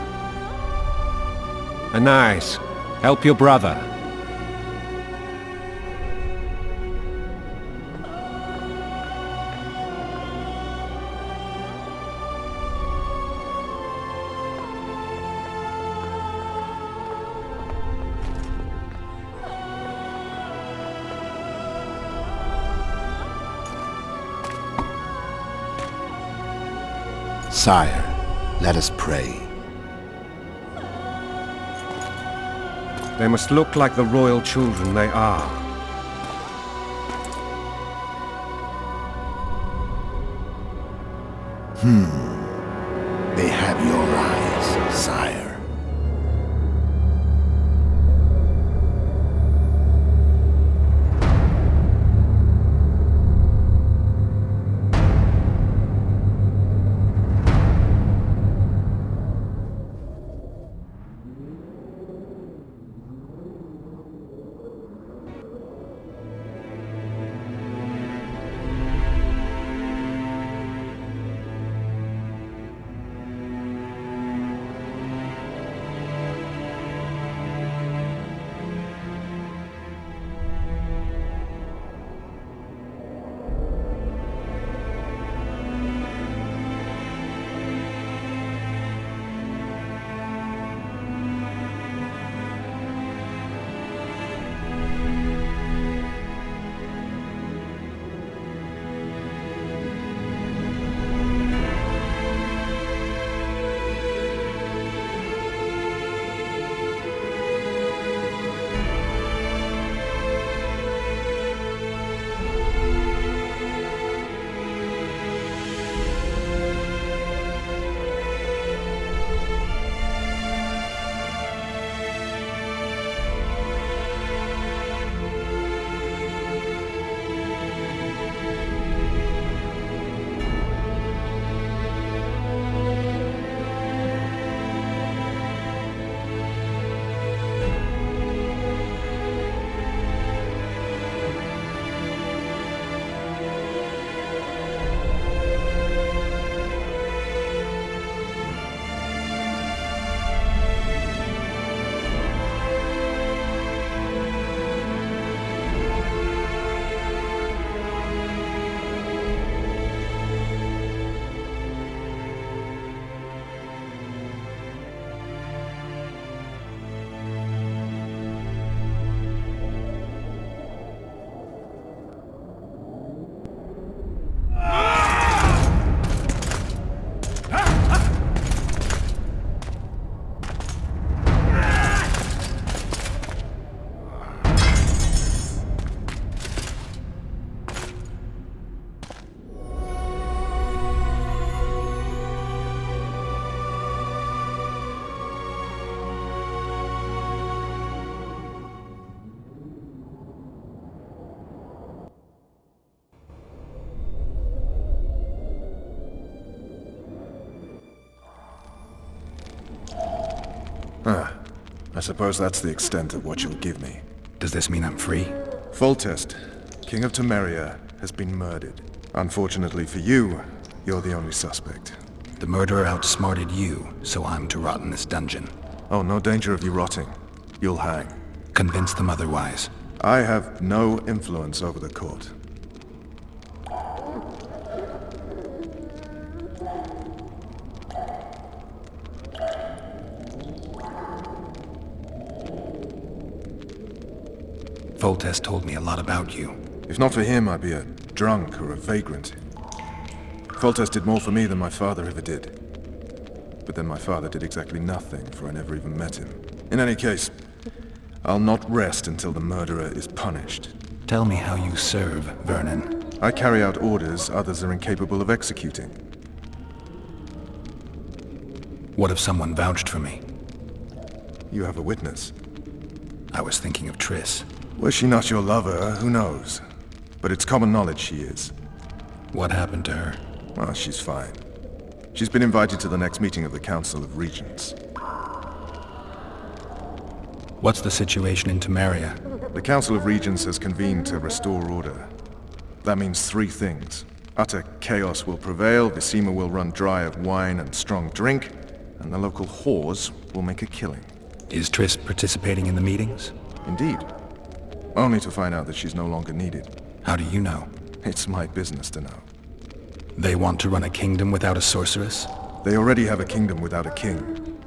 Anais, help your brother. Sire, let us pray. They must look like the royal children they are. They have your eyes, sire. I suppose that's the extent of what you'll give me. Does this mean I'm free? Foltest, King of Temeria, has been murdered. Unfortunately for you, you're the only suspect. The murderer outsmarted you, so I'm to rot in this dungeon. Oh, no danger of you rotting. You'll hang. Convince them otherwise. I have no influence over the court. Foltest told me a lot about you. If not for him, I'd be a drunk or a vagrant. Foltest did more for me than my father ever did. But then my father did exactly nothing, for I never even met him. In any case, I'll not rest until the murderer is punished. Tell me how you serve, Vernon. I carry out orders others are incapable of executing. What if someone vouched for me? You have a witness. I was thinking of Triss. Was she not your lover, who knows? But it's common knowledge she is. What happened to her? Well, she's fine. She's been invited to the next meeting of the Council of Regents. What's the situation in Temeria? The Council of Regents has convened to restore order. That means 3 things. Utter chaos will prevail, Visima will run dry of wine and strong drink, and the local whores will make a killing. Is Triss participating in the meetings? Indeed. Only to find out that she's no longer needed. How do you know? It's my business to know. They want to run a kingdom without a sorceress? They already have a kingdom without a king.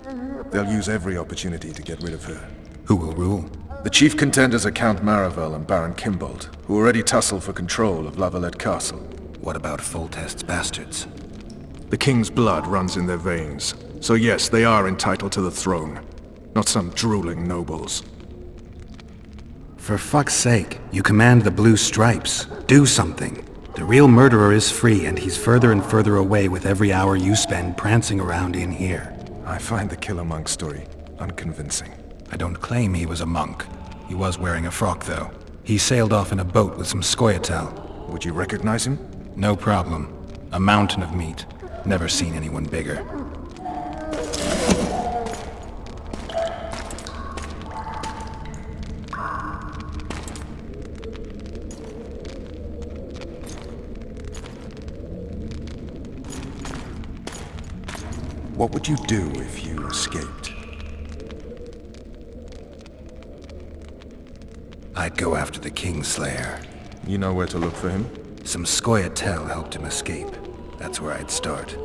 They'll use every opportunity to get rid of her. Who will rule? The chief contenders are Count Maravel and Baron Kimbold, who already tussle for control of La Valette Castle. What about Foltest's bastards? The king's blood runs in their veins, so yes, they are entitled to the throne. Not some drooling nobles. For fuck's sake, you command the Blue Stripes. Do something. The real murderer is free, and he's further and further away with every hour you spend prancing around in here. I find the Killer Monk story unconvincing. I don't claim he was a monk. He was wearing a frock, though. He sailed off in a boat with some Scoia'tael. Would you recognize him? No problem. A mountain of meat. Never seen anyone bigger. What would you do if you escaped? I'd go after the Kingslayer. You know where to look for him? Some Scoia'tael helped him escape. That's where I'd start.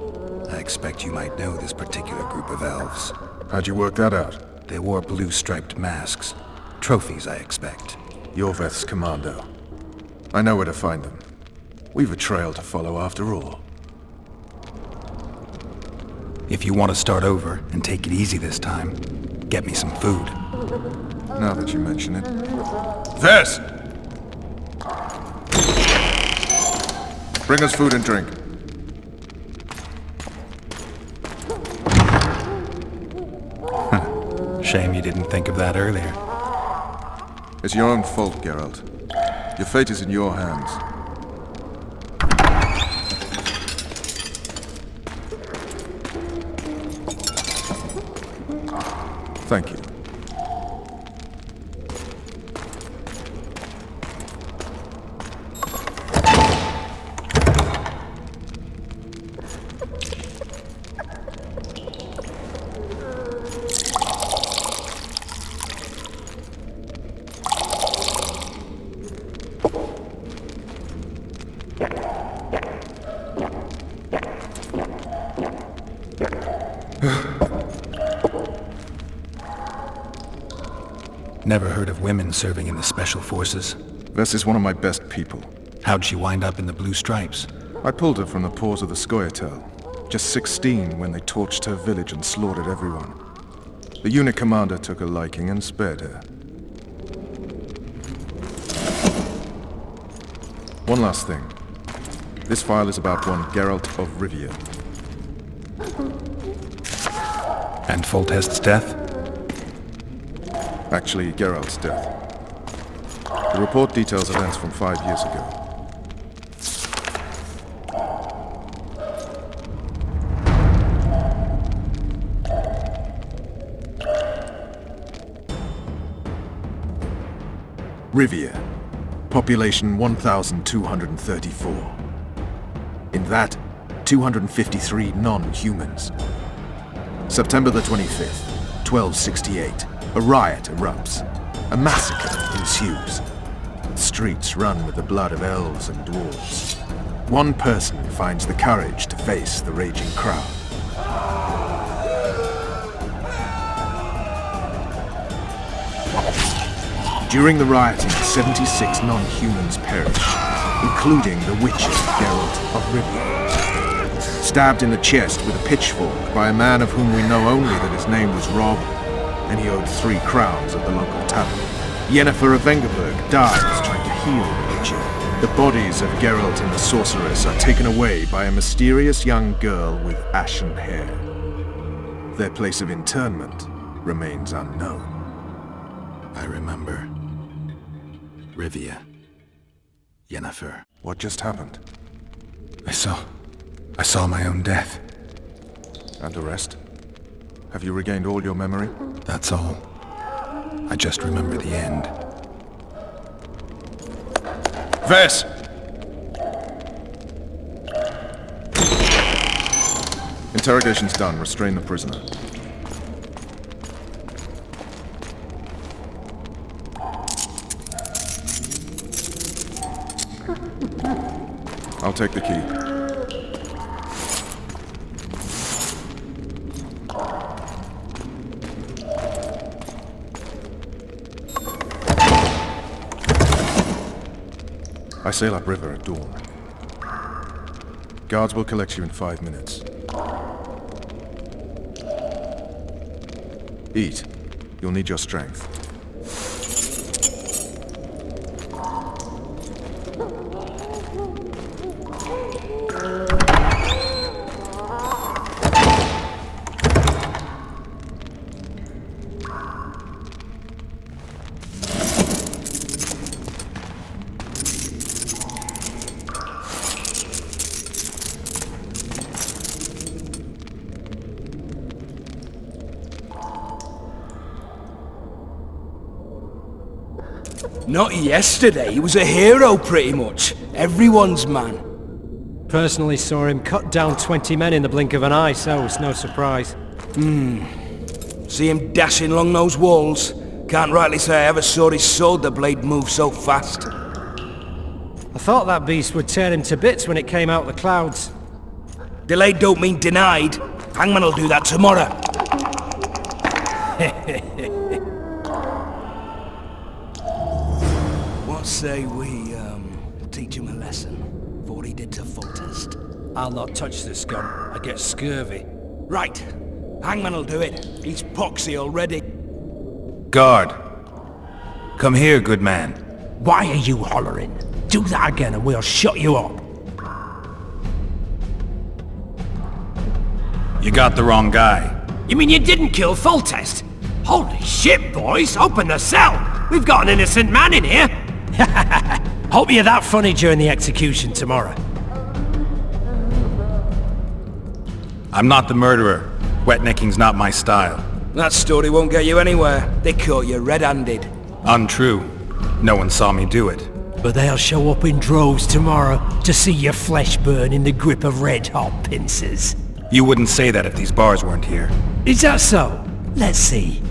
I expect you might know this particular group of elves. How'd you work that out? They wore blue-striped masks. Trophies, I expect. Yorveth's commando. I know where to find them. We've a trail to follow after all. If you want to start over and take it easy this time, get me some food. Now that you mention it. Vess! Bring us food and drink. Shame you didn't think of that earlier. It's your own fault, Geralt. Your fate is in your hands. Thank you. Never heard of women serving in the Special Forces. Vess is one of my best people. How'd she wind up in the Blue Stripes? I pulled her from the paws of the Scoia'tael. Just 16 when they torched her village and slaughtered everyone. The unit commander took a liking and spared her. One last thing. This file is about one Geralt of Rivia. And Foltest's death? Actually, Geralt's death. The report details events from 5 years ago. Rivia. Population 1,234. In that, 253 non-humans. September the 25th, 1268. A riot erupts. A massacre ensues. The streets run with the blood of elves and dwarves. One person finds the courage to face the raging crowd. During the rioting, 76 non-humans perish, including the Witcher, Geralt of Rivia. Stabbed in the chest with a pitchfork by a man of whom we know only that his name was Rob, and he owed 3 crowns at the local tavern. Yennefer of Vengerberg dies trying to heal the Witcher. The bodies of Geralt and the sorceress are taken away by a mysterious young girl with ashen hair. Their place of interment remains unknown. I remember. Rivia. Yennefer. What just happened? I saw my own death. And the rest? Have you regained all your memory? That's all. I just remember the end. Vess! Interrogation's done. Restrain the prisoner. I'll take the key. I sail upriver at dawn. Guards will collect you in 5 minutes. Eat. You'll need your strength. Not yesterday, he was a hero pretty much. Everyone's man. Personally saw him cut down 20 men in the blink of an eye, so it's no surprise. See him dashing along those walls? Can't rightly say I ever saw his sword the blade move so fast. I thought that beast would tear him to bits when it came out of the clouds. Delayed don't mean denied. Hangman'll do that tomorrow. What say we, teach him a lesson for what he did to Foltest? I'll not touch the scum. I get scurvy. Right. Hangman'll do it. He's poxy already. Guard. Come here, good man. Why are you hollering? Do that again and we'll shut you up. You got the wrong guy. You mean you didn't kill Foltest? Holy shit, boys! Open the cell! We've got an innocent man in here! Hope you're that funny during the execution tomorrow. I'm not the murderer. Wetnecking's not my style. That story won't get you anywhere. They caught you red-handed. Untrue. No one saw me do it. But they'll show up in droves tomorrow to see your flesh burn in the grip of red-hot pincers. You wouldn't say that if these bars weren't here. Is that so? Let's see.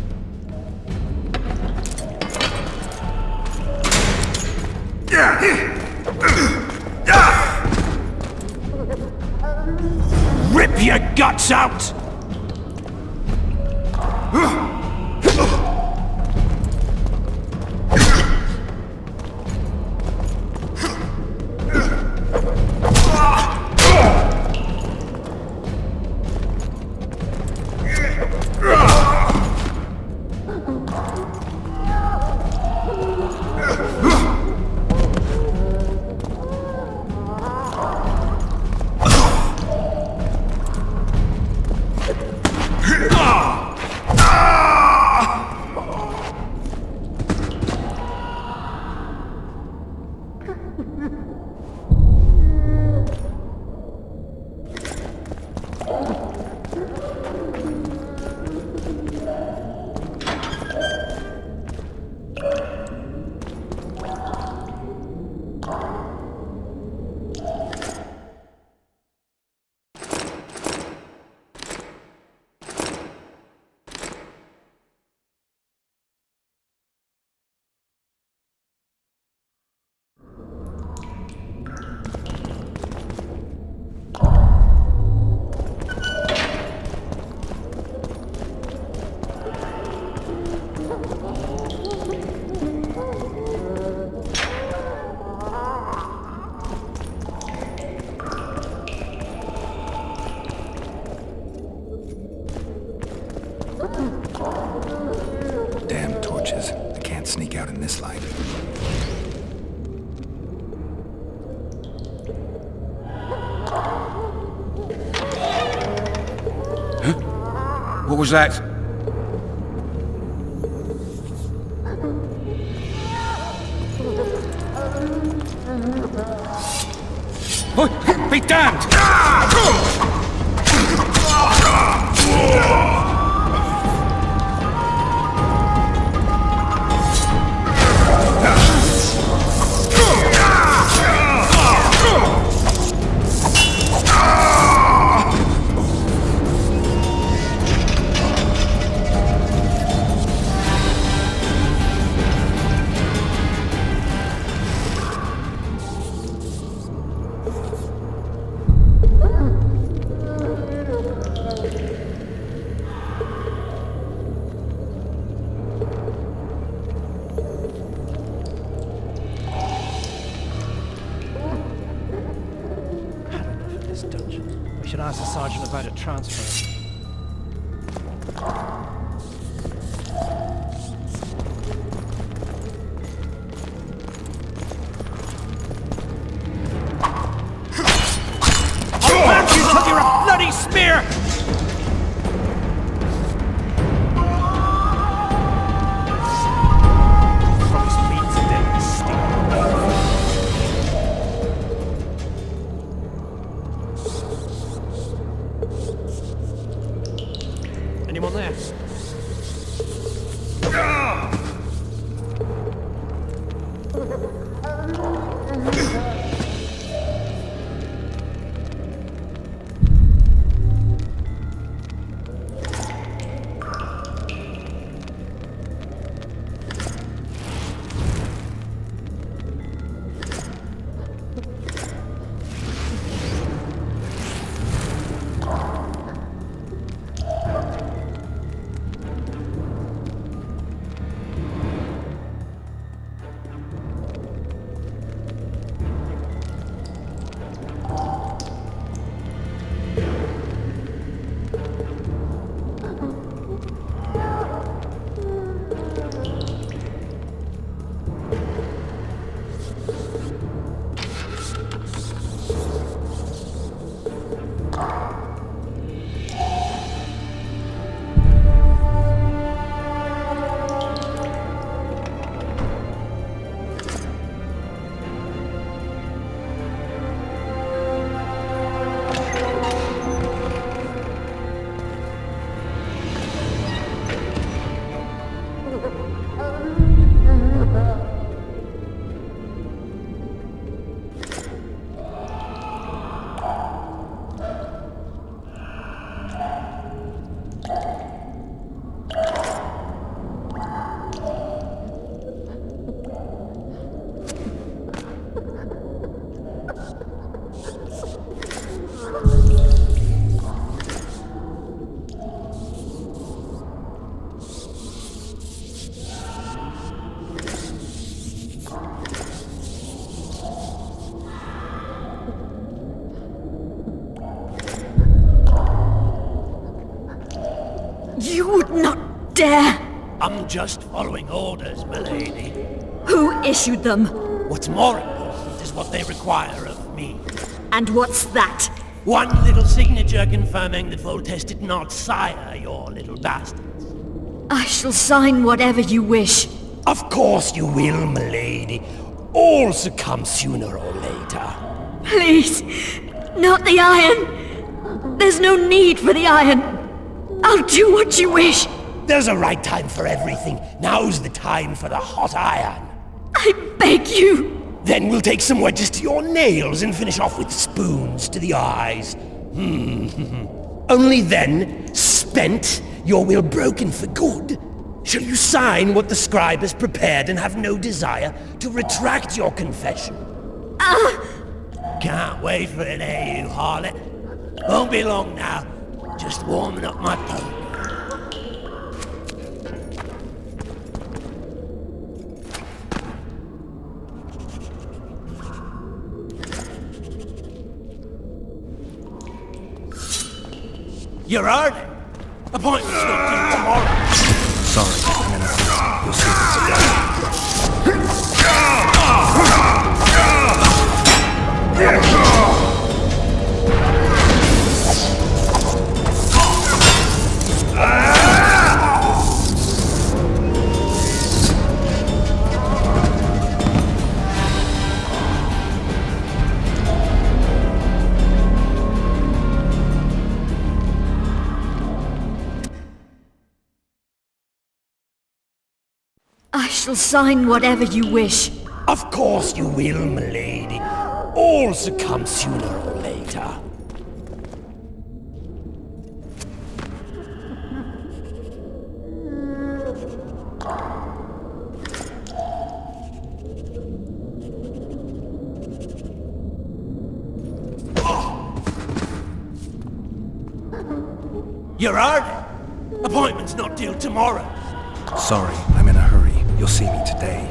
Rip your guts out! Damn torches. I can't sneak out in this light. Huh? What was that? Oh, be damned! We should ask the sergeant about a transfer. I'll burn you till you're a bloody spear! Anyone there? You would not dare! I'm just following orders, milady. Who issued them? What's more important is what they require of me. And what's that? One little signature confirming that Voltes did not sire your little bastards. I shall sign whatever you wish. Of course you will, milady. All succumb sooner or later. Please, not the iron. There's no need for the iron. I'll do what you wish. There's a right time for everything. Now's the time for the hot iron. I beg you. Then we'll take some wedges to your nails and finish off with spoons to the eyes. Only then, spent, your will broken for good, shall you sign what the scribe has prepared and have no desire to retract your confession. Can't wait for it, you harlot. Won't be long now. Just warming up my pole. You're early. Appointment's not due tomorrow. Sorry, I'm in a hurry. You'll see me today. I shall sign whatever you wish. Of course you will, milady. All succumb sooner or later. You're early. Appointment's not due tomorrow. Sorry, I'm in a hurry. You'll see me today.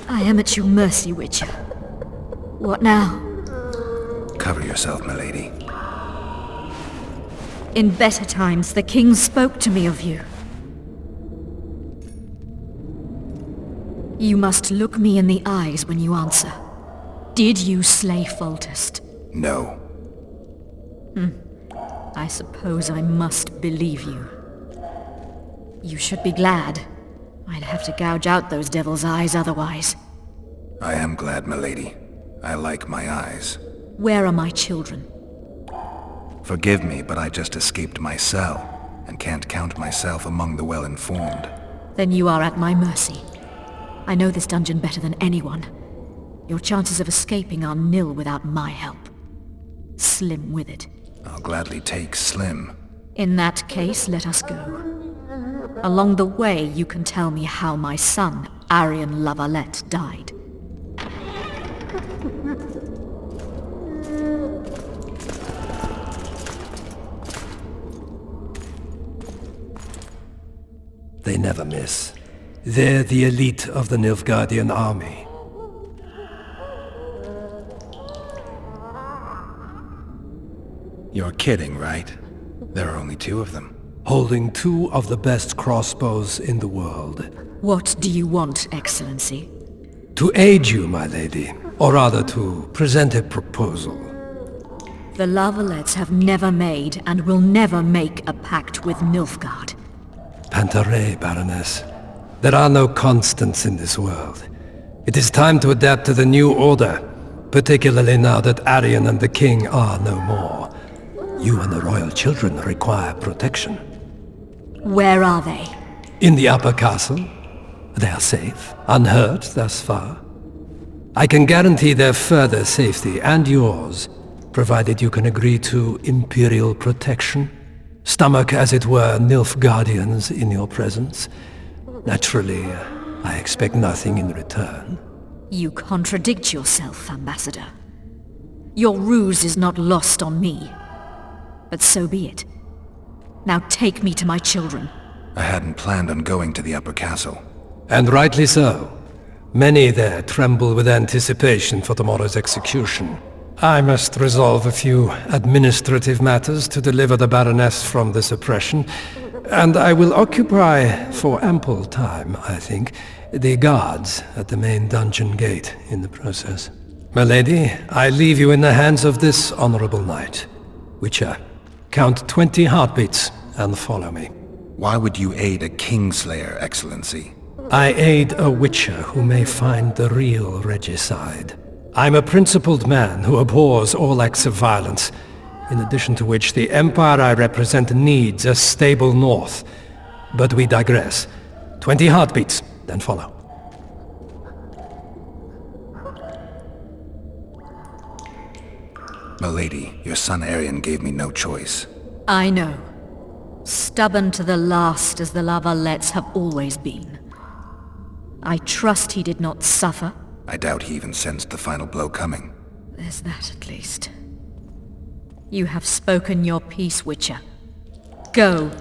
I am at your mercy, Witcher. What now? Cover yourself, milady. In better times, the king spoke to me of you. You must look me in the eyes when you answer. Did you slay Foltest? No. I suppose I must believe you. You should be glad. I'd have to gouge out those devil's eyes otherwise. I am glad, milady. I like my eyes. Where are my children? Forgive me, but I just escaped my cell, and can't count myself among the well-informed. Then you are at my mercy. I know this dungeon better than anyone. Your chances of escaping are nil without my help. Slim with it. I'll gladly take Slim. In that case, let us go. Along the way, you can tell me how my son, Aryan La Valette, died. They never miss. They're the elite of the Nilfgaardian army. You're kidding, right? There are only 2 of them. Holding 2 of the best crossbows in the world. What do you want, Excellency? To aid you, my lady. Or rather, to present a proposal. The La Valettes have never made and will never make a pact with Nilfgaard. Pantaray, Baroness. There are no constants in this world. It is time to adapt to the new order, particularly now that Aryan and the King are no more. You and the royal children require protection. Where are they? In the upper castle. They are safe, unhurt thus far. I can guarantee their further safety and yours, provided you can agree to Imperial protection. Stomach, as it were, Nilfgaardians in your presence. Naturally, I expect nothing in return. You contradict yourself, Ambassador. Your ruse is not lost on me. But so be it. Now take me to my children. I hadn't planned on going to the upper castle. And rightly so. Many there tremble with anticipation for tomorrow's execution. I must resolve a few administrative matters to deliver the Baroness from this oppression, and I will occupy, for ample time, I think, the guards at the main dungeon gate in the process. My lady, I leave you in the hands of this honorable knight. Witcher, count 20 heartbeats and follow me. Why would you aid a Kingslayer, Excellency? I aid a Witcher who may find the real regicide. I'm a principled man who abhors all acts of violence, in addition to which the Empire I represent needs a stable north. But we digress. 20 heartbeats, then follow. Milady, your son Aryan gave me no choice. I know. Stubborn to the last as the La Valettes have always been. I trust he did not suffer. I doubt he even sensed the final blow coming. There's that at least. You have spoken your piece, Witcher. Go.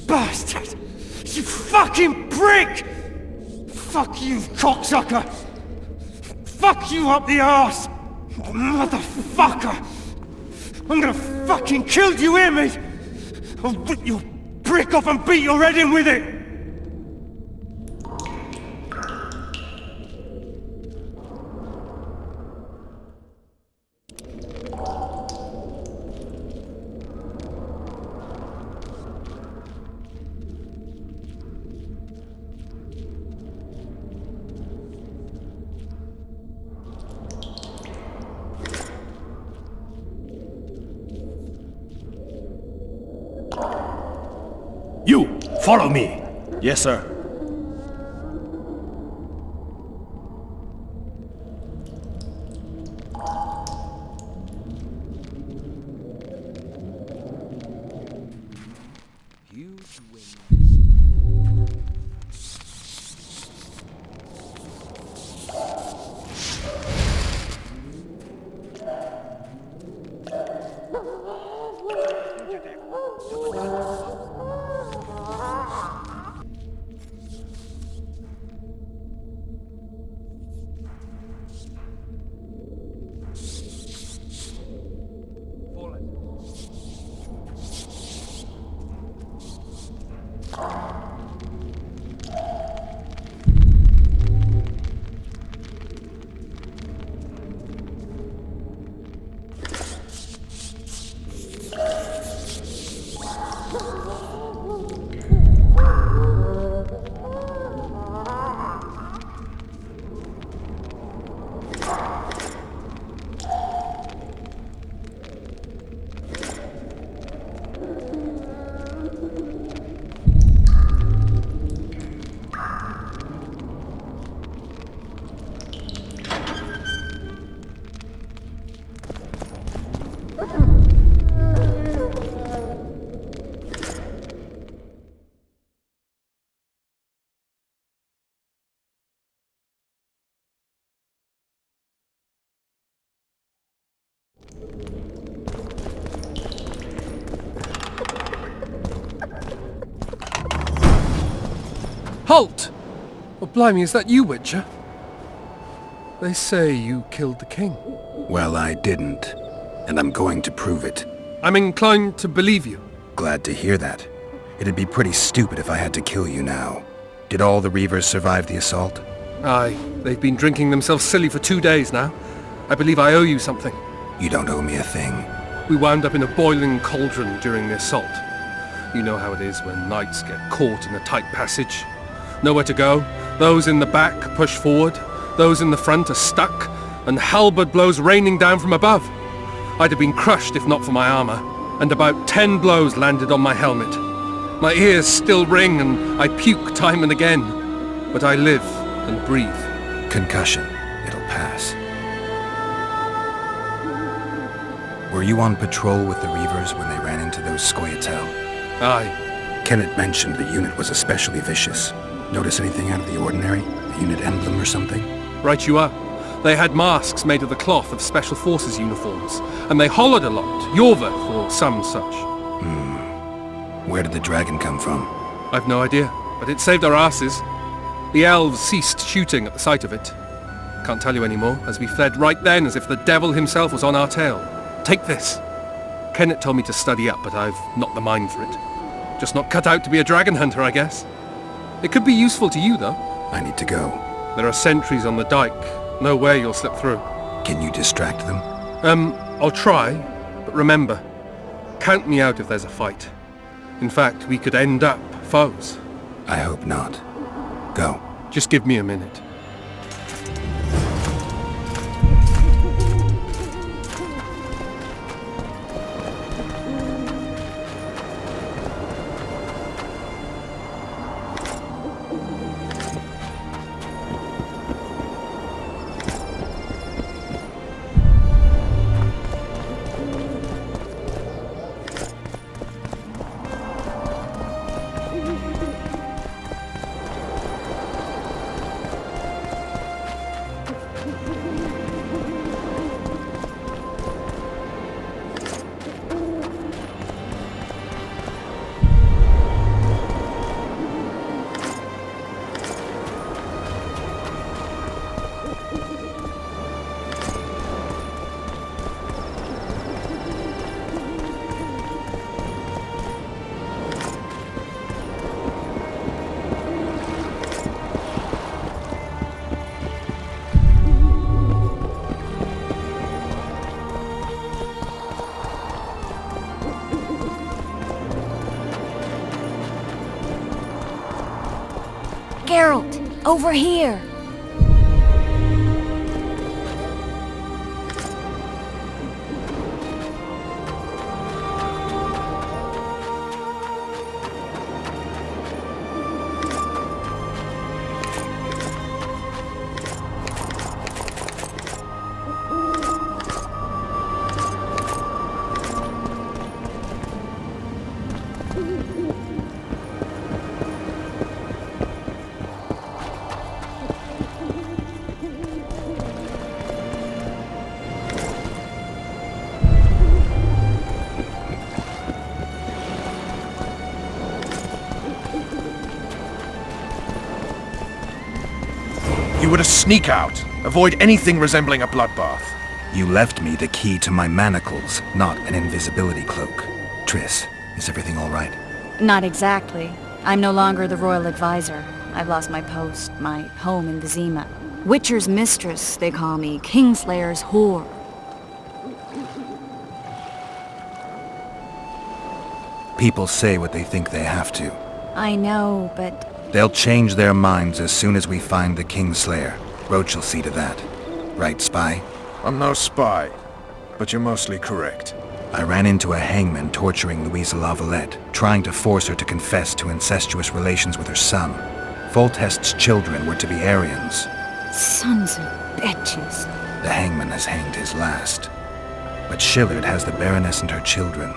Bastard! You fucking prick! Fuck you, cocksucker! Fuck you up the arse! Motherfucker! I'm gonna fucking kill you, hear me? I'll rip your brick off and beat your head in with it! You, follow me. Yes, sir. Halt! Oh, blimey, is that you, Witcher? They say you killed the king. Well, I didn't. And I'm going to prove it. I'm inclined to believe you. Glad to hear that. It'd be pretty stupid if I had to kill you now. Did all the Reavers survive the assault? Aye, they've been drinking themselves silly for 2 days now. I believe I owe you something. You don't owe me a thing. We wound up in a boiling cauldron during the assault. You know how it is when knights get caught in a tight passage. Nowhere to go. Those in the back push forward. Those in the front are stuck. And halberd blows raining down from above. I'd have been crushed if not for my armor. And about 10 blows landed on my helmet. My ears still ring and I puke time and again. But I live and breathe. Concussion. It'll pass. Were you on patrol with the Reavers when they ran into those Scoia'tael? Aye. Kenneth mentioned the unit was especially vicious. Notice anything out of the ordinary? A unit emblem or something? Right you are. They had masks made of the cloth of Special Forces uniforms, and they hollered a lot, Yorva or some such. Where did the dragon come from? I've no idea, but it saved our asses. The elves ceased shooting at the sight of it. Can't tell you anymore, as we fled right then as if the devil himself was on our tail. Take this. Kenneth told me to study up, but I've not the mind for it. Just not cut out to be a dragon hunter, I guess. It could be useful to you, though. I need to go. There are sentries on the dike. No way you'll slip through. Can you distract them? I'll try, but remember, count me out if there's a fight. In fact, we could end up foes. I hope not. Go. Just give me a minute. Geralt, over here! You were to sneak out. Avoid anything resembling a bloodbath. You left me the key to my manacles, not an invisibility cloak. Triss, is everything all right? Not exactly. I'm no longer the royal advisor. I've lost my post, my home in Vizima. Witcher's mistress, they call me. Kingslayer's whore. People say what they think they have to. I know, but... They'll change their minds as soon as we find the Kingslayer. Roach'll see to that. Right, spy? I'm no spy, but you're mostly correct. I ran into a hangman torturing Aryan La Valette, trying to force her to confess to incestuous relations with her son. Foltest's children were to be Aryans. Sons of bitches. The hangman has hanged his last. But Shillard has the Baroness and her children.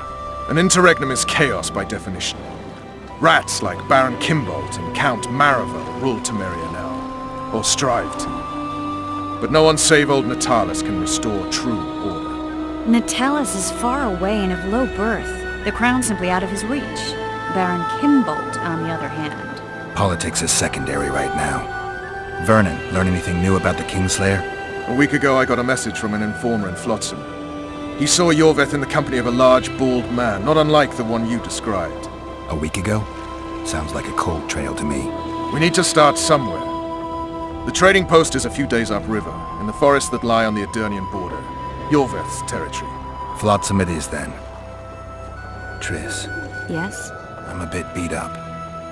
An interregnum is chaos by definition. Rats like Baron Kimbolt and Count Maravel rule Temeria now, or strive to. But no one save old Natalis can restore true order. Natalis is far away and of low birth. The crown's simply out of his reach. Baron Kimbolt, on the other hand. Politics is secondary right now. Vernon, learn anything new about the Kingslayer? A week ago I got a message from an informer in Flotsam. He saw Yorveth in the company of a large, bald man, not unlike the one you described. A week ago? Sounds like a cold trail to me. We need to start somewhere. The trading post is a few days upriver, in the forests that lie on the Adernian border. Yorveth's territory. Flotsam it is, then. Triss. Yes? I'm a bit beat up.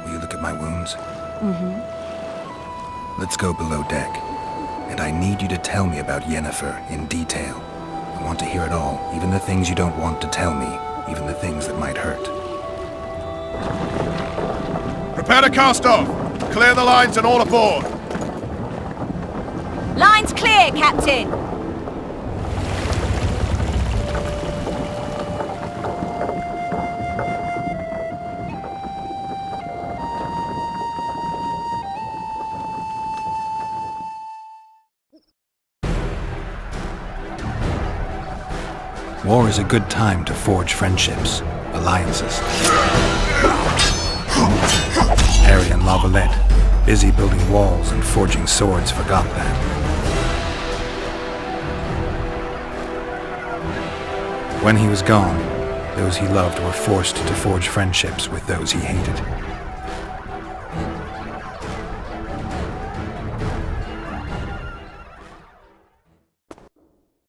Will you look at my wounds? Mm-hmm. Let's go below deck. And I need you to tell me about Yennefer in detail. I want to hear it all, even the things you don't want to tell me, even the things that might hurt. Prepare to cast off! Clear the lines and all aboard! Lines clear, Captain! War is a good time to forge friendships, alliances. Aryan La Valette, busy building walls and forging swords, forgot that. When he was gone, those he loved were forced to forge friendships with those he hated.